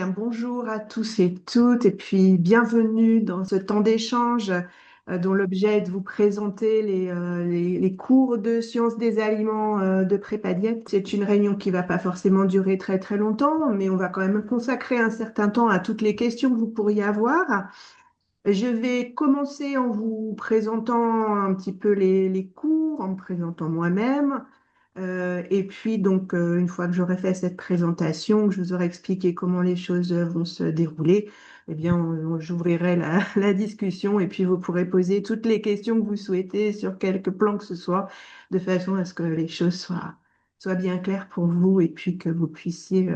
bien, bonjour à tous et toutes, et puis bienvenue dans ce temps d'échange dont l'objet est de vous présenter les cours de sciences des aliments de Prépa Diète. C'est une réunion qui va pas forcément durer très très longtemps, mais on va quand même consacrer un certain temps à toutes les questions que vous pourriez avoir. Je vais commencer en vous présentant un petit peu les cours, en me présentant moi-même. Et puis, donc, une fois que j'aurai fait cette présentation, que je vous aurai expliqué comment les choses vont se dérouler, eh bien, j'ouvrirai la discussion et puis vous pourrez poser toutes les questions que vous souhaitez sur quelque plan que ce soit, de façon à ce que les choses soient bien claires pour vous et puis que vous puissiez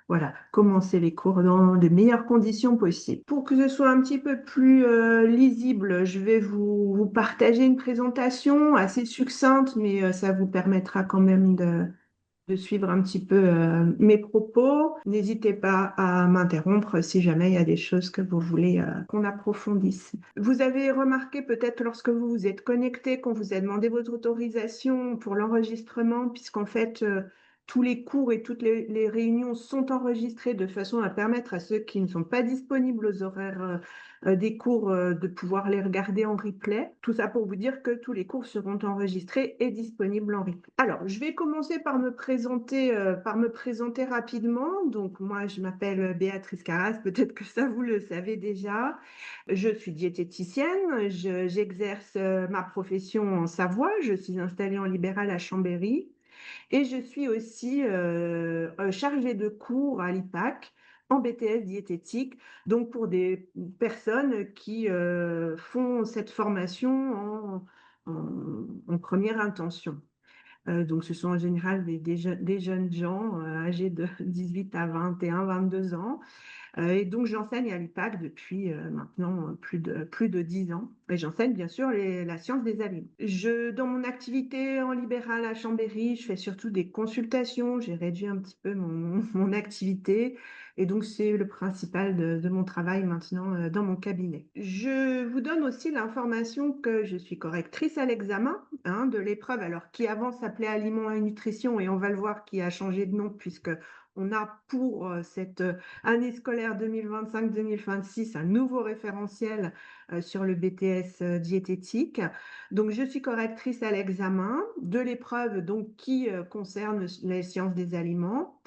voilà, commencer les cours dans les meilleures conditions possibles. Pour que ce soit un petit peu plus lisible, je vais vous partager une présentation assez succincte, mais ça vous permettra quand même de suivre un petit peu mes propos. N'hésitez pas à m'interrompre si jamais il y a des choses que vous voulez qu'on approfondisse. Vous avez remarqué peut-être lorsque vous vous êtes connecté qu'on vous a demandé votre autorisation pour l'enregistrement, puisqu'en fait, tous les cours et toutes les réunions sont enregistrés de façon à permettre à ceux qui ne sont pas disponibles aux horaires des cours de pouvoir les regarder en replay. Tout ça pour vous dire que tous les cours seront enregistrés et disponibles en replay. Alors, je vais commencer par me présenter rapidement. Donc, moi, je m'appelle Béatrice Carras. Peut-être que ça, vous le savez déjà. Je suis diététicienne. J'exerce ma profession en Savoie. Je suis installée en libéral à Chambéry. Et je suis aussi chargée de cours à l'IPAC en BTS diététique, donc pour des personnes qui font cette formation en première intention. Donc, ce sont en général des jeunes gens âgés de 18 à 21, 22 ans. Et donc, j'enseigne à l'IPAC depuis maintenant plus de 10 ans. Et j'enseigne bien sûr la science des aliments. Dans mon activité en libéral à Chambéry, je fais surtout des consultations. J'ai réduit un petit peu mon activité. Et donc, c'est le principal de mon travail maintenant dans mon cabinet. Je vous donne aussi l'information que je suis correctrice à l'examen de l'épreuve, alors qui avant s'appelait Aliments et Nutrition, et on va le voir qui a changé de nom puisque on a pour cette année scolaire 2025-2026, un nouveau référentiel sur le BTS diététique. Donc, je suis correctrice à l'examen de l'épreuve donc, qui concerne les sciences des aliments.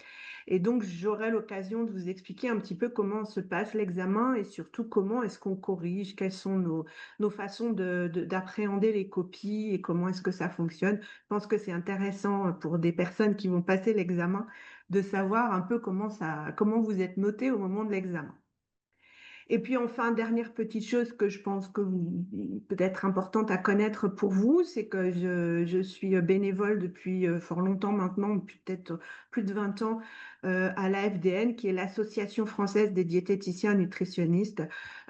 Et donc, j'aurai l'occasion de vous expliquer un petit peu comment se passe l'examen et surtout comment est-ce qu'on corrige, quelles sont nos façons d'appréhender les copies et comment est-ce que ça fonctionne. Je pense que c'est intéressant pour des personnes qui vont passer l'examen de savoir un peu comment vous êtes noté au moment de l'examen. Et puis enfin, dernière petite chose que je pense que peut-être importante à connaître pour vous, c'est que je suis bénévole depuis fort longtemps maintenant, depuis peut-être plus de 20 ans, à l'AFDN, qui est l'Association française des diététiciens nutritionnistes.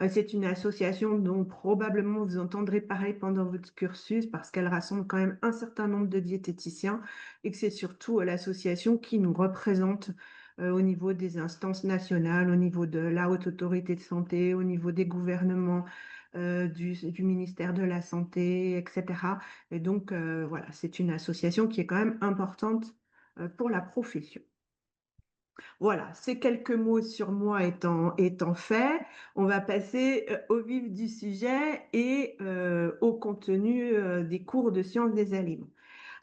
C'est une association dont probablement vous entendrez parler pendant votre cursus parce qu'elle rassemble quand même un certain nombre de diététiciens et que c'est surtout l'association qui nous représente au niveau des instances nationales, au niveau de la Haute Autorité de Santé, au niveau des gouvernements, du ministère de la Santé, etc. Et donc, voilà, c'est une association qui est quand même importante pour la profession. Voilà, ces quelques mots sur moi étant faits, on va passer au vif du sujet et au contenu des cours de sciences des aliments.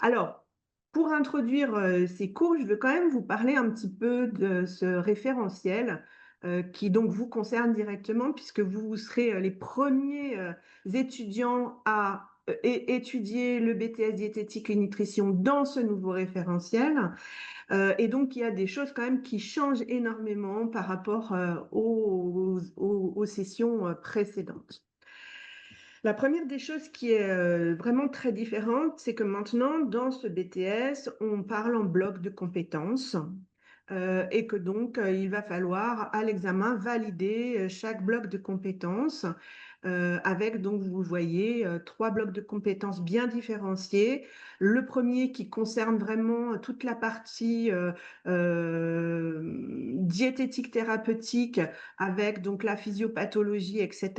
Alors, pour introduire ces cours, je veux quand même vous parler un petit peu de ce référentiel qui donc vous concerne directement puisque vous serez les premiers étudiants à étudier le BTS diététique et nutrition dans ce nouveau référentiel. Et donc, il y a des choses quand même qui changent énormément par rapport aux sessions précédentes. La première des choses qui est vraiment très différente, c'est que maintenant, dans ce BTS, on parle en bloc de compétences et que donc, il va falloir à l'examen valider chaque bloc de compétences avec, donc, vous voyez, trois blocs de compétences bien différenciés. Le premier qui concerne vraiment toute la partie diététique thérapeutique avec donc la physiopathologie, etc.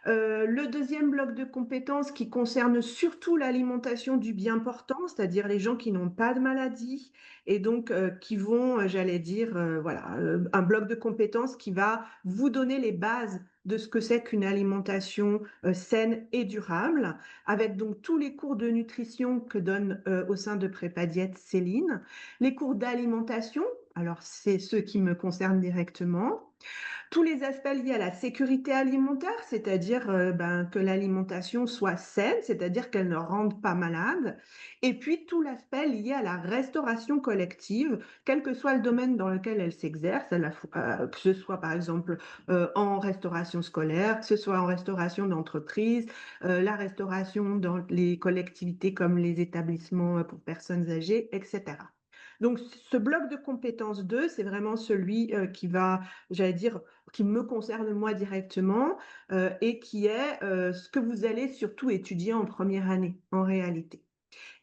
Le deuxième bloc de compétences qui concerne surtout l'alimentation du bien portant, c'est-à-dire les gens qui n'ont pas de maladie et donc qui vont, j'allais dire, voilà, un bloc de compétences qui va vous donner les bases de ce que c'est qu'une alimentation saine et durable, avec donc tous les cours de nutrition que donne au sein de Prépa Diète Céline, les cours d'alimentation, alors c'est ceux qui me concernent directement, tous les aspects liés à la sécurité alimentaire, c'est-à-dire que l'alimentation soit saine, c'est-à-dire qu'elle ne rende pas malade, et puis tout l'aspect lié à la restauration collective, quel que soit le domaine dans lequel elle s'exerce, que ce soit par exemple en restauration scolaire, que ce soit en restauration d'entreprise, la restauration dans les collectivités comme les établissements pour personnes âgées, etc. Donc, ce bloc de compétences 2, c'est vraiment celui qui va, j'allais dire, qui me concerne moi directement et qui est ce que vous allez surtout étudier en première année en réalité.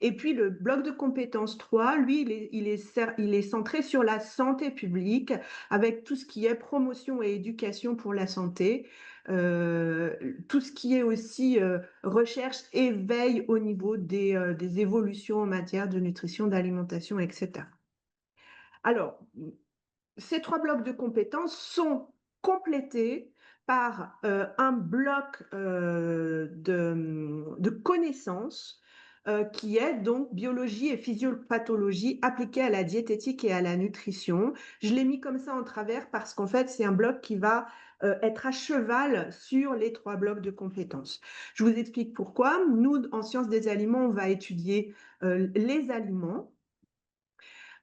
Et puis le bloc de compétences 3, lui, il est centré sur la santé publique avec tout ce qui est promotion et éducation pour la santé, euh, tout ce qui est aussi recherche et veille au niveau des évolutions en matière de nutrition, d'alimentation, etc. Alors, ces trois blocs de compétences sont complétés par un bloc de connaissances qui est donc biologie et physiopathologie appliquée à la diététique et à la nutrition. Je l'ai mis comme ça en travers parce qu'en fait, c'est un bloc qui va être à cheval sur les trois blocs de compétences. Je vous explique pourquoi. Nous, en sciences des aliments, on va étudier les aliments.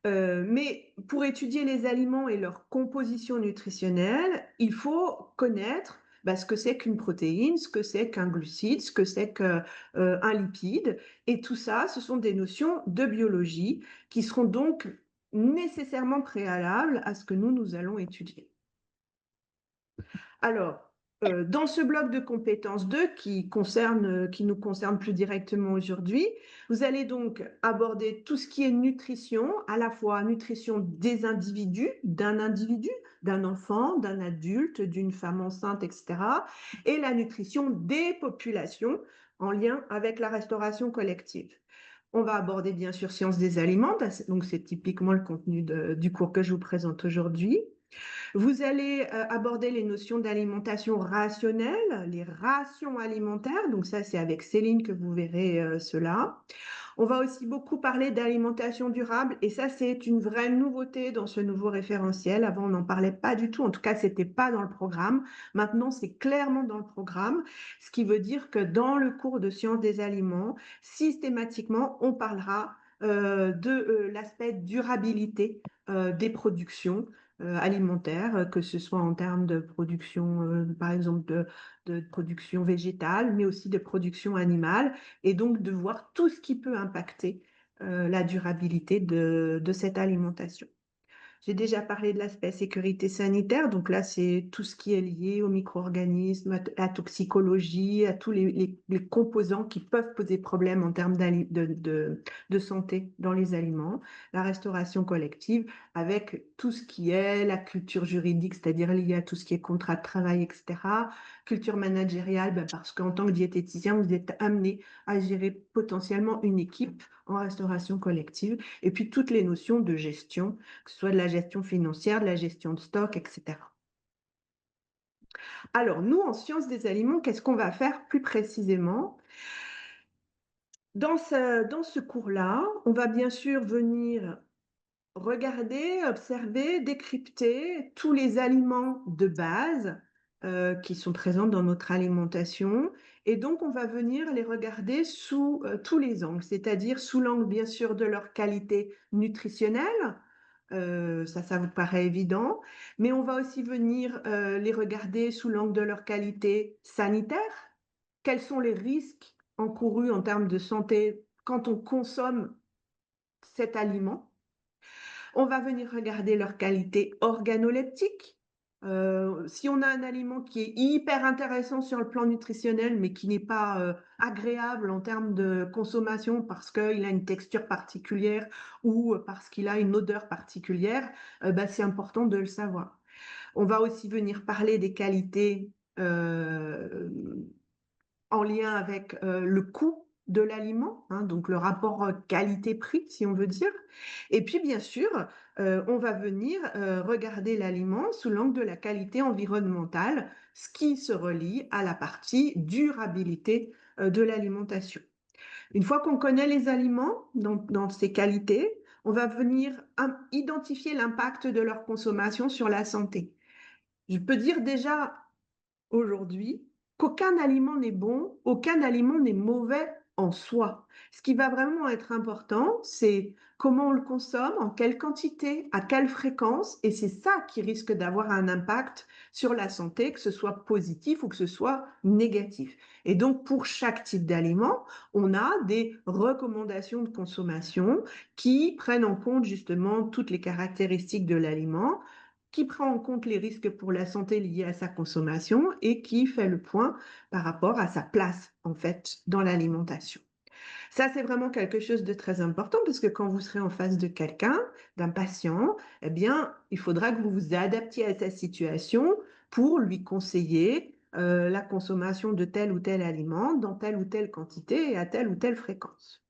Mais pour étudier les aliments et leur composition nutritionnelle, il faut connaître ce que c'est qu'une protéine, ce que c'est qu'un glucide, ce que c'est qu'un lipide. Et tout ça, ce sont des notions de biologie qui seront donc nécessairement préalables à ce que nous allons étudier. Alors, dans ce bloc de compétences 2 qui nous concerne plus directement aujourd'hui, vous allez donc aborder tout ce qui est nutrition, à la fois nutrition des individus, d'un enfant, d'un adulte, d'une femme enceinte, etc., et la nutrition des populations en lien avec la restauration collective. On va aborder bien sûr sciences des aliments, donc c'est typiquement le contenu du cours que je vous présente aujourd'hui. Vous allez aborder les notions d'alimentation rationnelle, les rations alimentaires. Donc ça, c'est avec Céline que vous verrez cela. On va aussi beaucoup parler d'alimentation durable et ça, c'est une vraie nouveauté dans ce nouveau référentiel. Avant, on n'en parlait pas du tout. En tout cas, c'était pas dans le programme. Maintenant, c'est clairement dans le programme, ce qui veut dire que dans le cours de sciences des aliments, systématiquement, on parlera de l'aspect durabilité des productions alimentaires, que ce soit en termes de production, par exemple, de production végétale, mais aussi de production animale, et donc de voir tout ce qui peut impacter la durabilité de cette alimentation. J'ai déjà parlé de l'aspect sécurité sanitaire, donc là, c'est tout ce qui est lié aux micro-organismes, à la toxicologie, à tous les composants qui peuvent poser problème en termes de santé dans les aliments, la restauration collective, avec tout ce qui est la culture juridique, c'est-à-dire lié à tout ce qui est contrat de travail, etc., culture managériale, parce qu'en tant que diététicien, vous êtes amené à gérer potentiellement une équipe en restauration collective, et puis toutes les notions de gestion que ce soit de la gestion financière, de la gestion de stock, etc. Alors, nous, en sciences des aliments, qu'est-ce qu'on va faire plus précisément? Dans ce cours-là, on va bien sûr venir regarder, observer, décrypter tous les aliments de base qui sont présents dans notre alimentation. Et donc, on va venir les regarder sous tous les angles, c'est-à-dire sous l'angle, bien sûr, de leur qualité nutritionnelle. Ça vous paraît évident. Mais on va aussi venir les regarder sous l'angle de leur qualité sanitaire. Quels sont les risques encourus en termes de santé quand on consomme cet aliment? On va venir regarder leur qualité organoleptique. Si on a un aliment qui est hyper intéressant sur le plan nutritionnel, mais qui n'est pas agréable en termes de consommation parce qu'il a une texture particulière ou parce qu'il a une odeur particulière, c'est important de le savoir. On va aussi venir parler des qualités euh, en lien avec le coût de l'aliment, hein, donc le rapport qualité-prix, si on veut dire. Et puis, bien sûr, on va venir regarder l'aliment sous l'angle de la qualité environnementale, ce qui se relie à la partie durabilité de l'alimentation. Une fois qu'on connaît les aliments dans ces qualités, on va venir identifier l'impact de leur consommation sur la santé. Je peux dire déjà aujourd'hui qu'aucun aliment n'est bon, aucun aliment n'est mauvais en soi. Ce qui va vraiment être important, c'est comment on le consomme, en quelle quantité, à quelle fréquence, et c'est ça qui risque d'avoir un impact sur la santé, que ce soit positif ou que ce soit négatif. Et donc, pour chaque type d'aliment, on a des recommandations de consommation qui prennent en compte justement toutes les caractéristiques de l'aliment, qui prend en compte les risques pour la santé liés à sa consommation et qui fait le point par rapport à sa place, en fait, dans l'alimentation. Ça, c'est vraiment quelque chose de très important parce que quand vous serez en face de quelqu'un, d'un patient, eh bien, il faudra que vous vous adaptiez à sa situation pour lui conseiller la consommation de tel ou tel aliment dans telle ou telle quantité et à telle ou telle fréquence.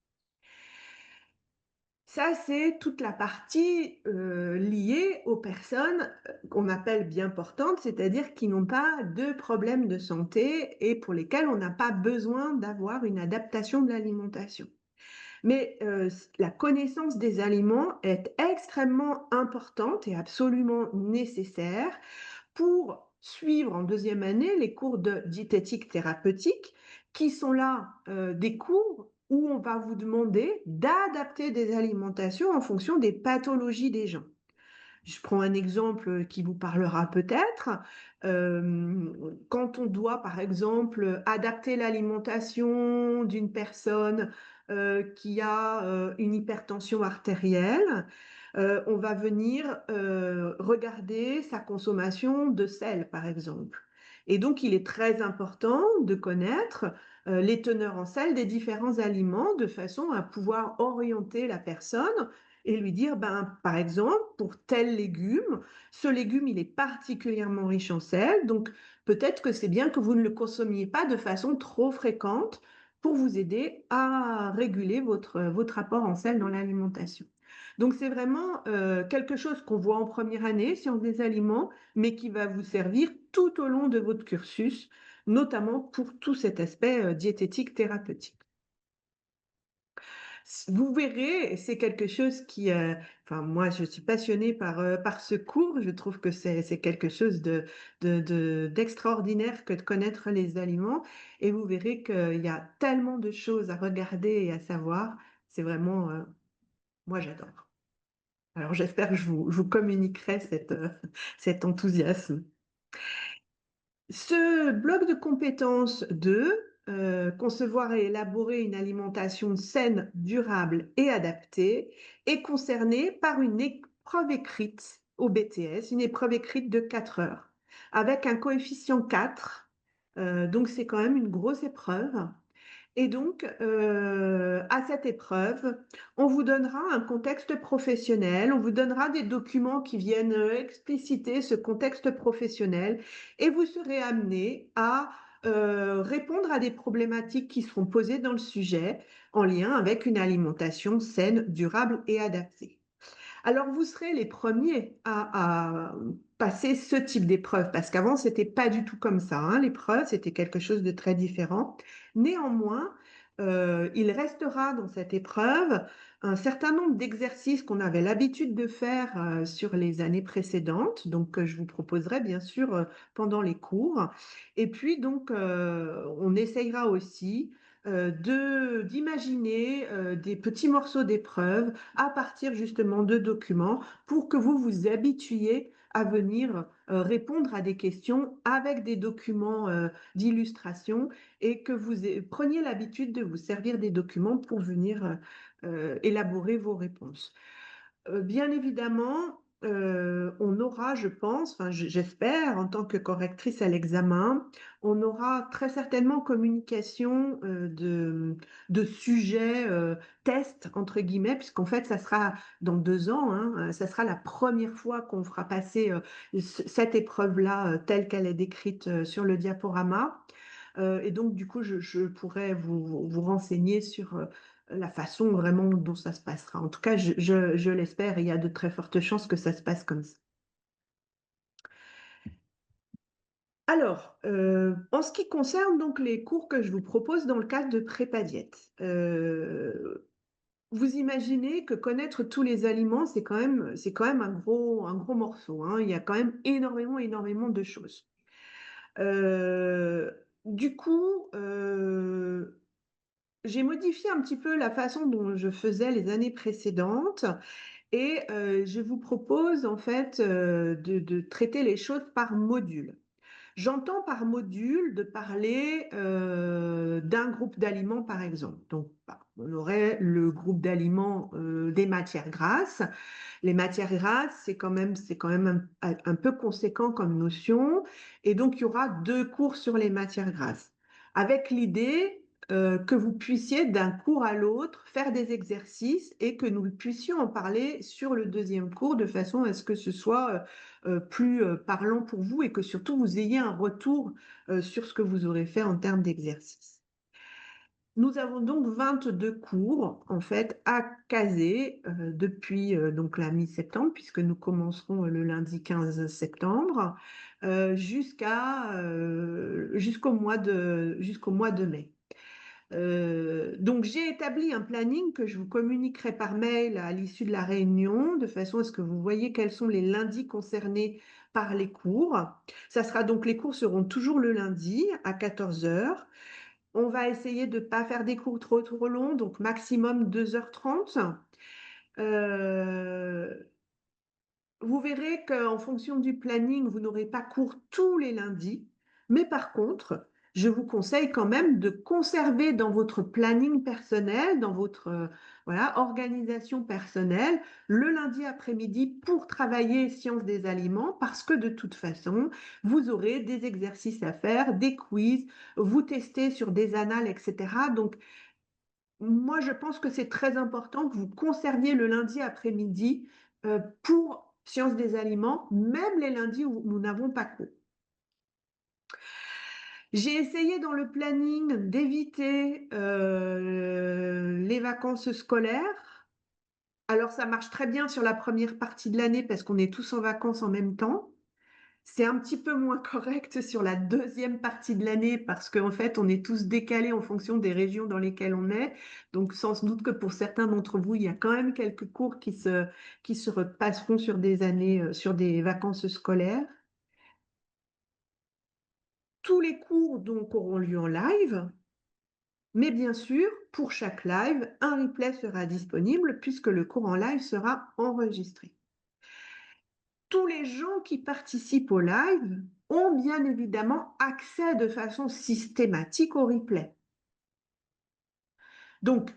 Ça, c'est toute la partie liée aux personnes qu'on appelle bien portantes, c'est-à-dire qui n'ont pas de problème de santé et pour lesquelles on n'a pas besoin d'avoir une adaptation de l'alimentation. Mais la connaissance des aliments est extrêmement importante et absolument nécessaire pour suivre en deuxième année les cours de diététique thérapeutique, qui sont là des cours où on va vous demander d'adapter des alimentations en fonction des pathologies des gens. Je prends un exemple qui vous parlera peut-être. Quand on doit, par exemple, adapter l'alimentation d'une personne qui a une hypertension artérielle, on va venir regarder sa consommation de sel, par exemple. Et donc, il est très important de connaître les teneurs en sel des différents aliments de façon à pouvoir orienter la personne et lui dire, ben, par exemple, pour tel légume, ce légume, il est particulièrement riche en sel, donc peut-être que c'est bien que vous ne le consommiez pas de façon trop fréquente pour vous aider à réguler votre apport en sel dans l'alimentation. Donc c'est vraiment quelque chose qu'on voit en première année, sciences des aliments, mais qui va vous servir tout au long de votre cursus, notamment pour tout cet aspect diététique thérapeutique. Vous verrez, c'est quelque chose qui, enfin moi je suis passionnée par ce cours, je trouve que c'est quelque chose d'extraordinaire que de connaître les aliments et vous verrez qu'il y a tellement de choses à regarder et à savoir, c'est vraiment, moi j'adore. Alors j'espère que je vous communiquerai cet enthousiasme. Ce bloc de compétences 2, concevoir et élaborer une alimentation saine, durable et adaptée, est concerné par une épreuve écrite au BTS, une épreuve écrite de 4 heures, avec un coefficient 4. Donc c'est quand même une grosse épreuve. Et donc, à cette épreuve, on vous donnera un contexte professionnel, on vous donnera des documents qui viennent expliciter ce contexte professionnel et vous serez amené à répondre à des problématiques qui seront posées dans le sujet en lien avec une alimentation saine, durable et adaptée. Alors, vous serez les premiers à passer ce type d'épreuve, parce qu'avant, c'était pas du tout comme ça, hein. L'épreuve, c'était quelque chose de très différent. Néanmoins, il restera dans cette épreuve un certain nombre d'exercices qu'on avait l'habitude de faire sur les années précédentes, donc que je vous proposerai bien sûr pendant les cours. Et puis, donc, on essayera aussi d'imaginer des petits morceaux d'épreuves à partir justement de documents pour que vous vous habituiez à venir répondre à des questions avec des documents d'illustration et que vous preniez l'habitude de vous servir des documents pour venir élaborer vos réponses. Bien évidemment, on aura, je pense, enfin, j'espère, en tant que correctrice à l'examen, on aura très certainement communication de sujets tests, entre guillemets, puisqu'en fait, ça sera dans 2 ans, hein, ça sera la première fois qu'on fera passer cette épreuve-là telle qu'elle est décrite sur le diaporama. Et donc, du coup, je pourrais vous renseigner sur la façon vraiment dont ça se passera. En tout cas, je l'espère et il y a de très fortes chances que ça se passe comme ça. Alors, en ce qui concerne donc les cours que je vous propose dans le cadre de prépa diète, vous imaginez que connaître tous les aliments, c'est quand même un gros morceau, hein. Il y a quand même énormément, énormément de choses. Du coup, j'ai modifié un petit peu la façon dont je faisais les années précédentes et je vous propose en fait de traiter les choses par module. J'entends par module de parler d'un groupe d'aliments, par exemple. Donc, bah, on aurait le groupe d'aliments des matières grasses. Les matières grasses, c'est quand même un peu conséquent comme notion. Et donc, il y aura 2 cours sur les matières grasses, avec l'idée que vous puissiez d'un cours à l'autre faire des exercices et que nous puissions en parler sur le 2e cours de façon à ce que ce soit plus parlant pour vous et que surtout vous ayez un retour sur ce que vous aurez fait en termes d'exercice. Nous avons donc 22 cours en fait à caser depuis donc la mi-septembre, puisque nous commencerons le lundi 15 septembre jusqu'au mois de mai. Donc j'ai établi un planning que je vous communiquerai par mail à l'issue de la réunion, de façon à ce que vous voyez quels sont les lundis concernés par les cours. Les cours seront toujours le lundi à 14 heures. On va essayer de ne pas faire des cours trop longs, donc maximum 2h30. Euh, Vous verrez qu'en fonction du planning, vous n'aurez pas cours tous les lundis, mais par contre, je vous conseille quand même de conserver dans votre planning personnel, dans votre voilà, organisation personnelle, le lundi après-midi pour travailler sciences des aliments, parce que de toute façon, vous aurez des exercices à faire, des quiz, vous testez sur des annales, etc. Donc, moi, je pense que c'est très important que vous conserviez le lundi après-midi pour sciences des aliments, même les lundis où nous n'avons pas cours. J'ai essayé dans le planning d'éviter les vacances scolaires. Alors, ça marche très bien sur la première partie de l'année parce qu'on est tous en vacances en même temps. C'est un petit peu moins correct sur la 2e partie de l'année parce qu'en fait, on est tous décalés en fonction des régions dans lesquelles on est. Donc, sans doute que pour certains d'entre vous, il y a quand même quelques cours qui se repasseront sur des années, sur des vacances scolaires. Tous les cours donc auront lieu en live, mais bien sûr, pour chaque live, un replay sera disponible puisque le cours en live sera enregistré. Tous les gens qui participent au live ont bien évidemment accès de façon systématique au replay. Donc,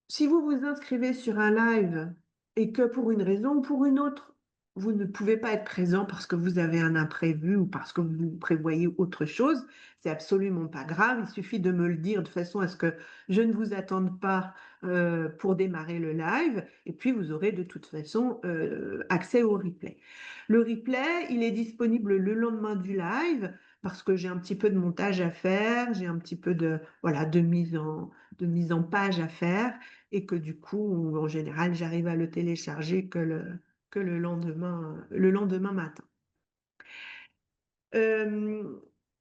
si vous vous inscrivez sur un live et que pour une raison ou pour une autre, vous ne pouvez pas être présent parce que vous avez un imprévu ou parce que vous prévoyez autre chose, c'est absolument pas grave. Il suffit de me le dire de façon à ce que je ne vous attende pas pour démarrer le live et puis vous aurez de toute façon accès au replay. Le replay, il est disponible le lendemain du live parce que j'ai un petit peu de montage à faire, j'ai un petit peu de, voilà, de mise en page à faire et que du coup, en général, j'arrive à le télécharger que le lendemain matin. Euh,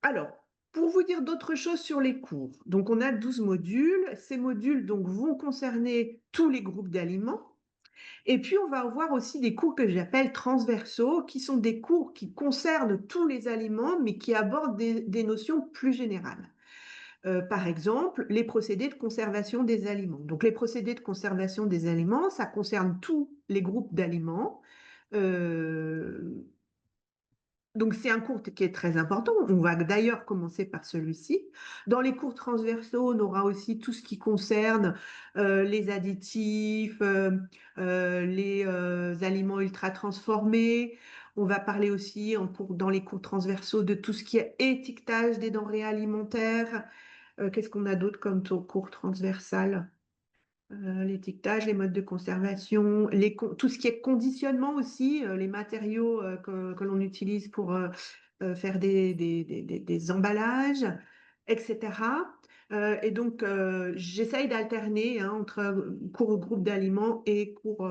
alors, pour vous dire d'autres choses sur les cours, donc on a 12 modules. Ces modules donc, vont concerner tous les groupes d'aliments. Et puis, on va avoir aussi des cours que j'appelle transversaux, qui sont des cours qui concernent tous les aliments, mais qui abordent des notions plus générales. Par exemple, les procédés de conservation des aliments. Donc, les procédés de conservation des aliments, ça concerne tous les groupes d'aliments. Euh, Donc, c'est un cours qui est très important. On va d'ailleurs commencer par celui-ci. Dans les cours transversaux, on aura aussi tout ce qui concerne les additifs, les aliments ultra transformés. On va parler aussi dans les cours transversaux de tout ce qui est étiquetage des denrées alimentaires. Qu'est-ce qu'on a d'autre comme cours transversal? L'étiquetage, les modes de conservation, tout ce qui est conditionnement aussi, les matériaux que l'on utilise pour faire des emballages, etc. Et donc, j'essaye d'alterner hein, entre cours au groupe d'aliments et cours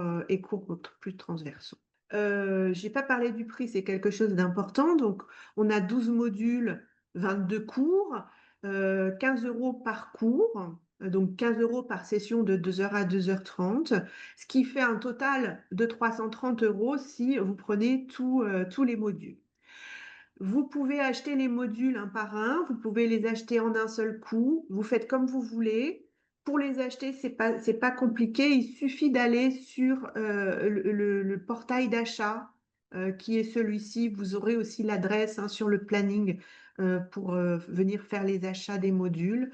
plus transversaux. J'ai pas parlé du prix, c'est quelque chose d'important. Donc, on a 12 modules, 22 cours, 15 euros par cours, donc 15 euros par session de 2 heures à 2h30, ce qui fait un total de 330 euros si vous prenez tous les modules. Vous pouvez acheter les modules un par un, vous pouvez les acheter en un seul coup, vous faites comme vous voulez. Pour les acheter, c'est pas compliqué, il suffit d'aller sur le portail d'achat qui est celui-ci. Vous aurez aussi l'adresse hein, sur le planning pour venir faire les achats des modules.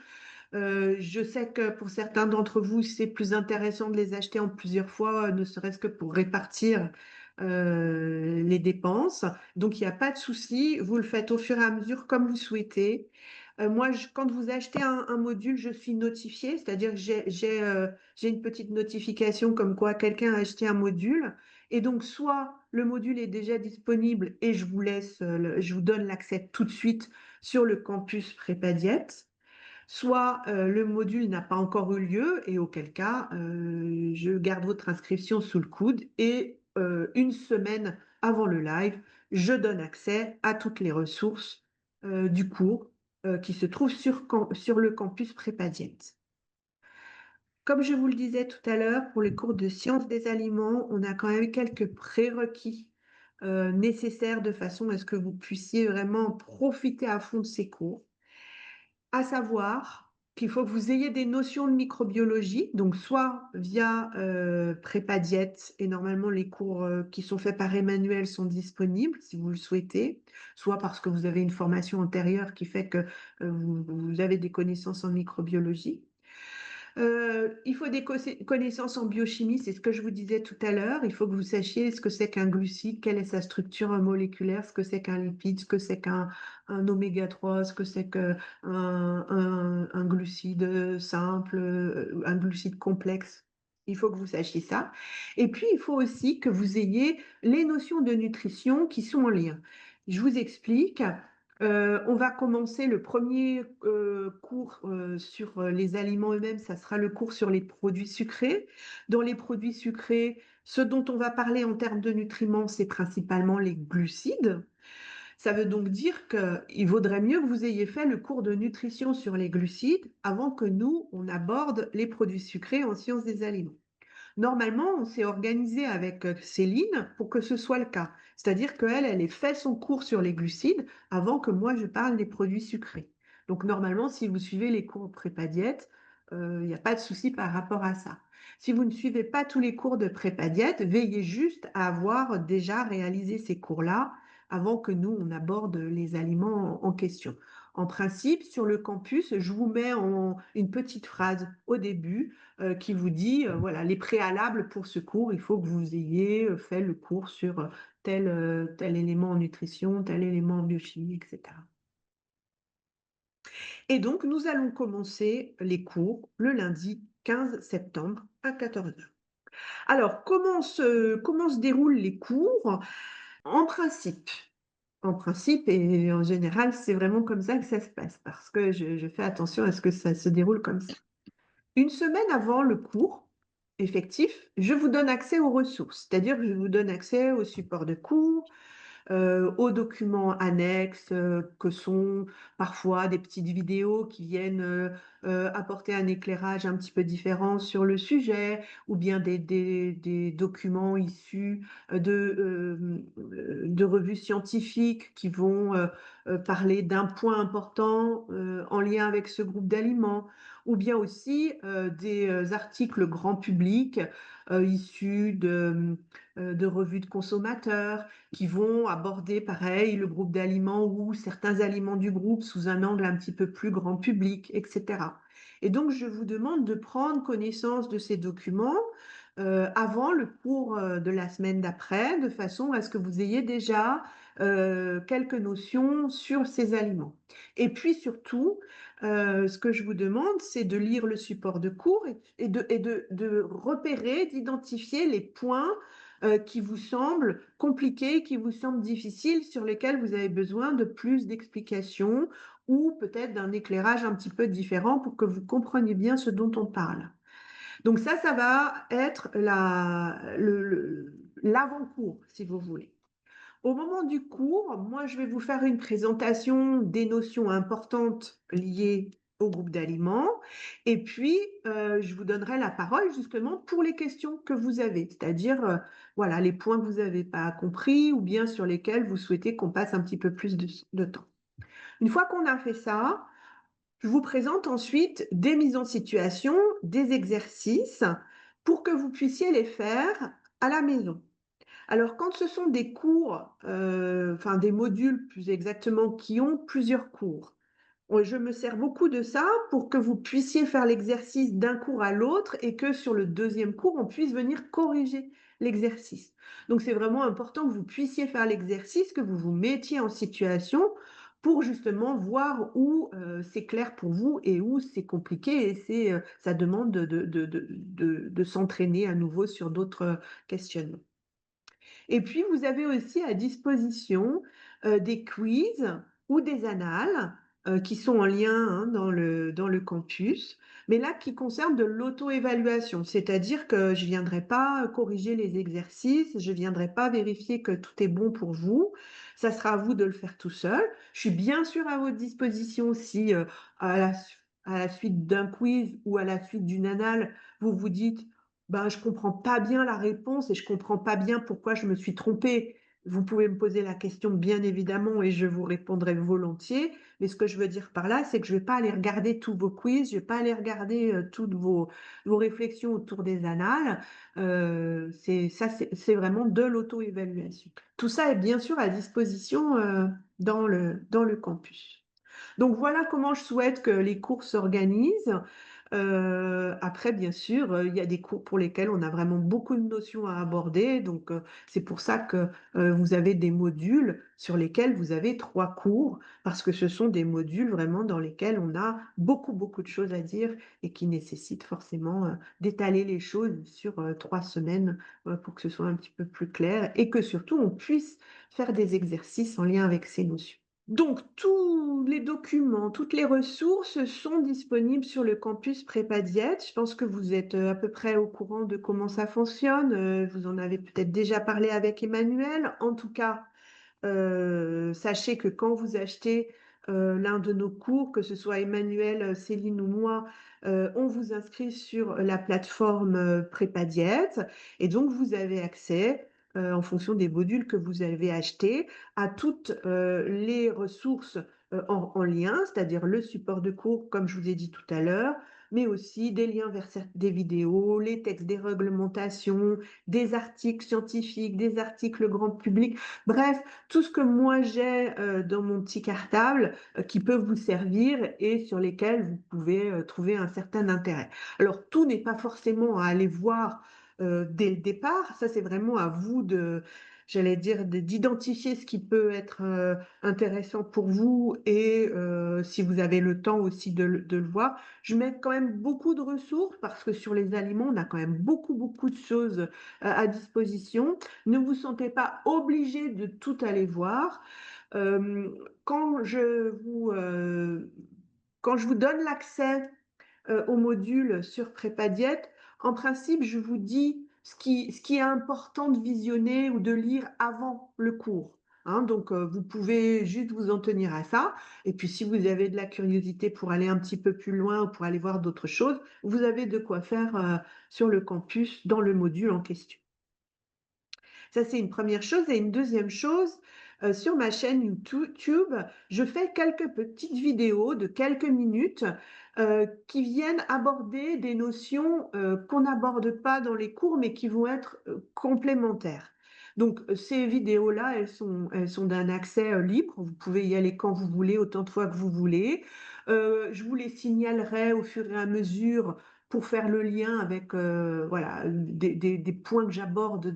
Je sais que pour certains d'entre vous, c'est plus intéressant de les acheter en plusieurs fois, ne serait-ce que pour répartir les dépenses. Donc, il n'y a pas de souci, vous le faites au fur et à mesure comme vous souhaitez. Moi, quand vous achetez un module, je suis notifiée, c'est-à-dire que j'ai une petite notification comme quoi quelqu'un a acheté un module. Et donc, soit le module est déjà disponible et je vous laisse, je vous donne l'accès tout de suite sur le campus Prépa Diète, soit le module n'a pas encore eu lieu et auquel cas, je garde votre inscription sous le coude et une semaine avant le live, je donne accès à toutes les ressources du cours qui se trouvent sur le campus Prépadiette. Comme je vous le disais tout à l'heure, pour les cours de sciences des aliments, on a quand même quelques prérequis nécessaires de façon à ce que vous puissiez vraiment profiter à fond de ces cours. À savoir qu'il faut que vous ayez des notions de microbiologie, donc soit via Prépa Diète, et normalement les cours qui sont faits par Emmanuel sont disponibles si vous le souhaitez, soit parce que vous avez une formation antérieure qui fait que vous avez des connaissances en microbiologie. Il faut des connaissances en biochimie, c'est ce que je vous disais tout à l'heure. Il faut que vous sachiez ce que c'est qu'un glucide, quelle est sa structure moléculaire, ce que c'est qu'un lipide, ce que c'est qu'un oméga 3, ce que c'est qu'un un glucide simple, un glucide complexe. Il faut que vous sachiez ça. Et puis, il faut aussi que vous ayez les notions de nutrition qui sont en lien. Je vous explique. On va commencer le premier cours sur les aliments eux-mêmes, ça sera le cours sur les produits sucrés. Dans les produits sucrés, ce dont on va parler en termes de nutriments, c'est principalement les glucides. Ça veut donc dire qu'il vaudrait mieux que vous ayez fait le cours de nutrition sur les glucides avant que nous, on aborde les produits sucrés en sciences des aliments. Normalement, on s'est organisé avec Céline pour que ce soit le cas. C'est-à-dire qu'elle, elle ait fait son cours sur les glucides avant que moi, je parle des produits sucrés. Donc, normalement, si vous suivez les cours prépa diète, il n'y a pas de souci par rapport à ça. Si vous ne suivez pas tous les cours de prépa diète, veillez juste à avoir déjà réalisé ces cours-là avant que nous, on aborde les aliments en question. En principe, sur le campus, je vous mets une petite phrase au début qui vous dit, voilà, les préalables pour ce cours, il faut que vous ayez fait le cours sur tel élément en nutrition, tel élément en biochimie, etc. Et donc, nous allons commencer les cours le lundi 15 septembre à 14 heures. Alors, comment se déroulent les cours? En principe, en principe et en général, c'est vraiment comme ça que ça se passe parce que je fais attention à ce que ça se déroule comme ça. Une semaine avant le cours effectif, je vous donne accès aux ressources, c'est-à-dire que je vous donne accès aux supports de cours, aux documents annexes que sont parfois des petites vidéos qui viennent apporter un éclairage un petit peu différent sur le sujet, ou bien des documents issus de revues scientifiques qui vont parler d'un point important en lien avec ce groupe d'aliments, ou bien aussi des articles grand public issus de revues de consommateurs qui vont aborder, pareil, le groupe d'aliments ou certains aliments du groupe sous un angle un petit peu plus grand public, etc. Et donc, je vous demande de prendre connaissance de ces documents avant le cours de la semaine d'après, de façon à ce que vous ayez déjà quelques notions sur ces aliments. Et puis surtout, ce que je vous demande, c'est de lire le support de cours et de repérer, d'identifier les points qui vous semblent compliqués, qui vous semblent difficiles, sur lesquels vous avez besoin de plus d'explications ou peut-être d'un éclairage un petit peu différent pour que vous compreniez bien ce dont on parle. Donc ça va être l'avant-cours, si vous voulez. Au moment du cours, moi, je vais vous faire une présentation des notions importantes liées au groupe d'aliments. Et puis, je vous donnerai la parole justement pour les questions que vous avez, c'est-à-dire, voilà, les points que vous n'avez pas compris ou bien sur lesquels vous souhaitez qu'on passe un petit peu plus de temps. Une fois qu'on a fait ça, je vous présente ensuite des mises en situation, des exercices pour que vous puissiez les faire à la maison. Alors, quand ce sont des cours, enfin des modules plus exactement, qui ont plusieurs cours, je me sers beaucoup de ça pour que vous puissiez faire l'exercice d'un cours à l'autre et que sur le deuxième cours, on puisse venir corriger l'exercice. Donc, c'est vraiment important que vous puissiez faire l'exercice, que vous vous mettiez en situation pour justement voir où c'est clair pour vous et où c'est compliqué et ça demande de s'entraîner à nouveau sur d'autres questionnements. Et puis, vous avez aussi à disposition des quiz ou des annales qui sont en lien hein, dans le campus, mais là qui concernent de l'auto-évaluation, c'est-à-dire que je ne viendrai pas corriger les exercices, je ne viendrai pas vérifier que tout est bon pour vous, ça sera à vous de le faire tout seul. Je suis bien sûr à votre disposition si à la, à la suite d'un quiz ou à la suite d'une annale, vous vous dites ben, je ne comprends pas bien la réponse et je ne comprends pas bien pourquoi je me suis trompée. Vous pouvez me poser la question, bien évidemment, et je vous répondrai volontiers. Mais ce que je veux dire par là, c'est que je ne vais pas aller regarder tous vos quiz, je ne vais pas aller regarder toutes vos réflexions autour des annales. C'est vraiment de l'auto-évaluation. Tout ça est bien sûr à disposition dans le campus. Donc voilà comment je souhaite que les cours s'organisent. Après, bien sûr, il y a des cours pour lesquels on a vraiment beaucoup de notions à aborder. Donc, c'est pour ça que vous avez des modules sur lesquels vous avez 3 cours, parce que ce sont des modules vraiment dans lesquels on a beaucoup, beaucoup de choses à dire et qui nécessitent forcément d'étaler les choses sur 3 semaines pour que ce soit un petit peu plus clair et que surtout on puisse faire des exercices en lien avec ces notions. Donc, tous les documents, toutes les ressources sont disponibles sur le campus Prépa Diète. Je pense que vous êtes à peu près au courant de comment ça fonctionne. Vous en avez peut-être déjà parlé avec Emmanuel. En tout cas, sachez que quand vous achetez l'un de nos cours, que ce soit Emmanuel, Céline ou moi, on vous inscrit sur la plateforme Prépa Diète et donc vous avez accès, en fonction des modules que vous avez achetés, à toutes les ressources en lien, c'est-à-dire le support de cours, comme je vous ai dit tout à l'heure, mais aussi des liens vers des vidéos, les textes des réglementations, des articles scientifiques, des articles grand public, bref, tout ce que moi j'ai dans mon petit cartable qui peuvent vous servir et sur lesquels vous pouvez trouver un certain intérêt. Alors, tout n'est pas forcément à aller voir dès le départ, ça c'est vraiment à vous j'allais dire, d'identifier ce qui peut être intéressant pour vous et si vous avez le temps aussi de le voir. Je mets quand même beaucoup de ressources parce que sur les aliments, on a quand même beaucoup, beaucoup de choses à disposition. Ne vous sentez pas obligé de tout aller voir. Euh, quand quand je vous donne l'accès au module sur Prépa Diète, en principe, je vous dis ce qui est important de visionner ou de lire avant le cours. Hein. Donc, vous pouvez juste vous en tenir à ça. Et puis, si vous avez de la curiosité pour aller un petit peu plus loin ou pour aller voir d'autres choses, vous avez de quoi faire sur le campus dans le module en question. Ça, c'est une première chose. Et une deuxième chose, sur ma chaîne YouTube, je fais quelques petites vidéos de quelques minutes qui viennent aborder des notions qu'on n'aborde pas dans les cours, mais qui vont être complémentaires. Donc, ces vidéos-là, elles sont d'un accès libre. Vous pouvez y aller quand vous voulez, autant de fois que vous voulez. Je vous les signalerai au fur et à mesure pour faire le lien avec voilà, des points que j'aborde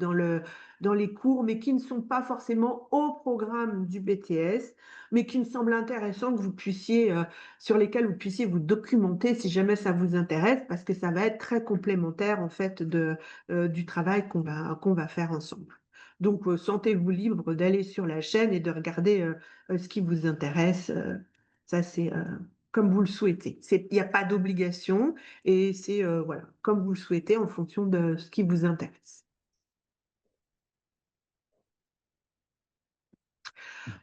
dans les cours, mais qui ne sont pas forcément au programme du BTS, mais qui me semblent intéressants que vous puissiez, sur lesquels vous puissiez vous documenter si jamais ça vous intéresse, parce que ça va être très complémentaire en fait du travail qu'on va faire ensemble. Donc, sentez-vous libre d'aller sur la chaîne et de regarder ce qui vous intéresse. Ça, c'est comme vous le souhaitez. Il n'y a pas d'obligation et c'est voilà, comme vous le souhaitez en fonction de ce qui vous intéresse.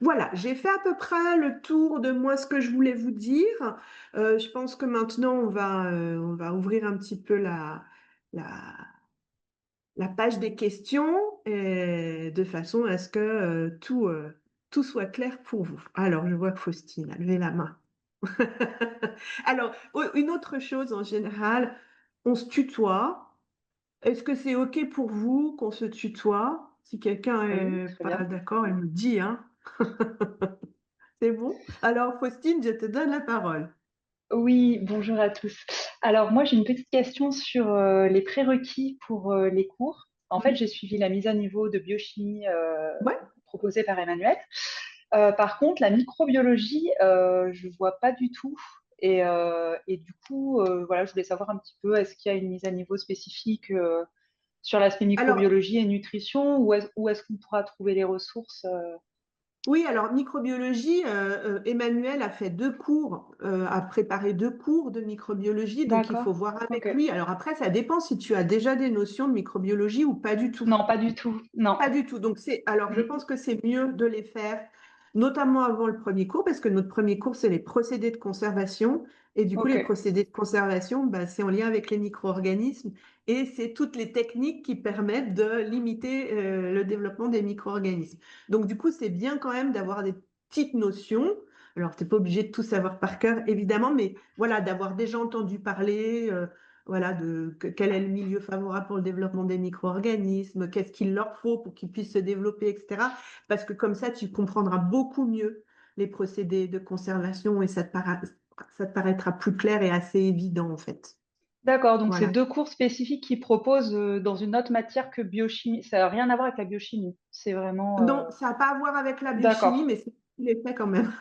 Voilà, j'ai fait à peu près le tour de moi ce que je voulais vous dire. Je pense que maintenant on va ouvrir un petit peu la, la page des questions de façon à ce que tout soit clair pour vous. Alors, je vois que Faustine a levé la main. Alors, une autre chose en général, on se tutoie. Est-ce que c'est OK pour vous qu'on se tutoie? Si quelqu'un Oui, est très pas bien. d'accord, elle me dit, hein. C'est bon? Alors, Faustine, je te donne la parole. Oui, bonjour à tous. Alors moi j'ai une petite question sur les prérequis pour les cours. En fait, Oui. j'ai suivi la mise à niveau de biochimie Ouais. proposée par Emmanuel. Par contre, la microbiologie, je vois pas du tout. Et du coup, voilà, je voulais savoir un petit peu, est-ce qu'il y a une mise à niveau spécifique sur l'aspect Alors, microbiologie et nutrition, ou est-ce qu'on pourra trouver les ressources oui, alors microbiologie, Emmanuel a fait deux cours, a préparé deux cours de microbiologie, donc il D'accord. faut voir Ok. avec lui. Alors après, ça dépend si tu as déjà des notions de microbiologie ou pas du tout. Non, pas du tout. Non. Pas du tout. Donc alors je Mm. pense que c'est mieux de les faire, notamment avant le premier cours, parce que notre premier cours, c'est les procédés de conservation. Et du coup, Ok. les procédés de conservation, bah, c'est en lien avec les micro-organismes et c'est toutes les techniques qui permettent de limiter le développement des micro-organismes. Donc du coup, c'est bien quand même d'avoir des petites notions. Alors, tu n'es pas obligé de tout savoir par cœur, évidemment, mais voilà, d'avoir déjà entendu parler. Voilà, quel est le milieu favorable pour le développement des micro-organismes, qu'est-ce qu'il leur faut pour qu'ils puissent se développer, etc. Parce que comme ça, tu comprendras beaucoup mieux les procédés de conservation et ça te paraîtra plus clair et assez évident, en fait. D'accord, donc c'est Voilà. deux cours spécifiques qui proposent dans une autre matière que biochimie. Ça n'a rien à voir avec la biochimie. C'est vraiment. Non, ça n'a pas à voir avec la biochimie, D'accord. mais il est fait quand même.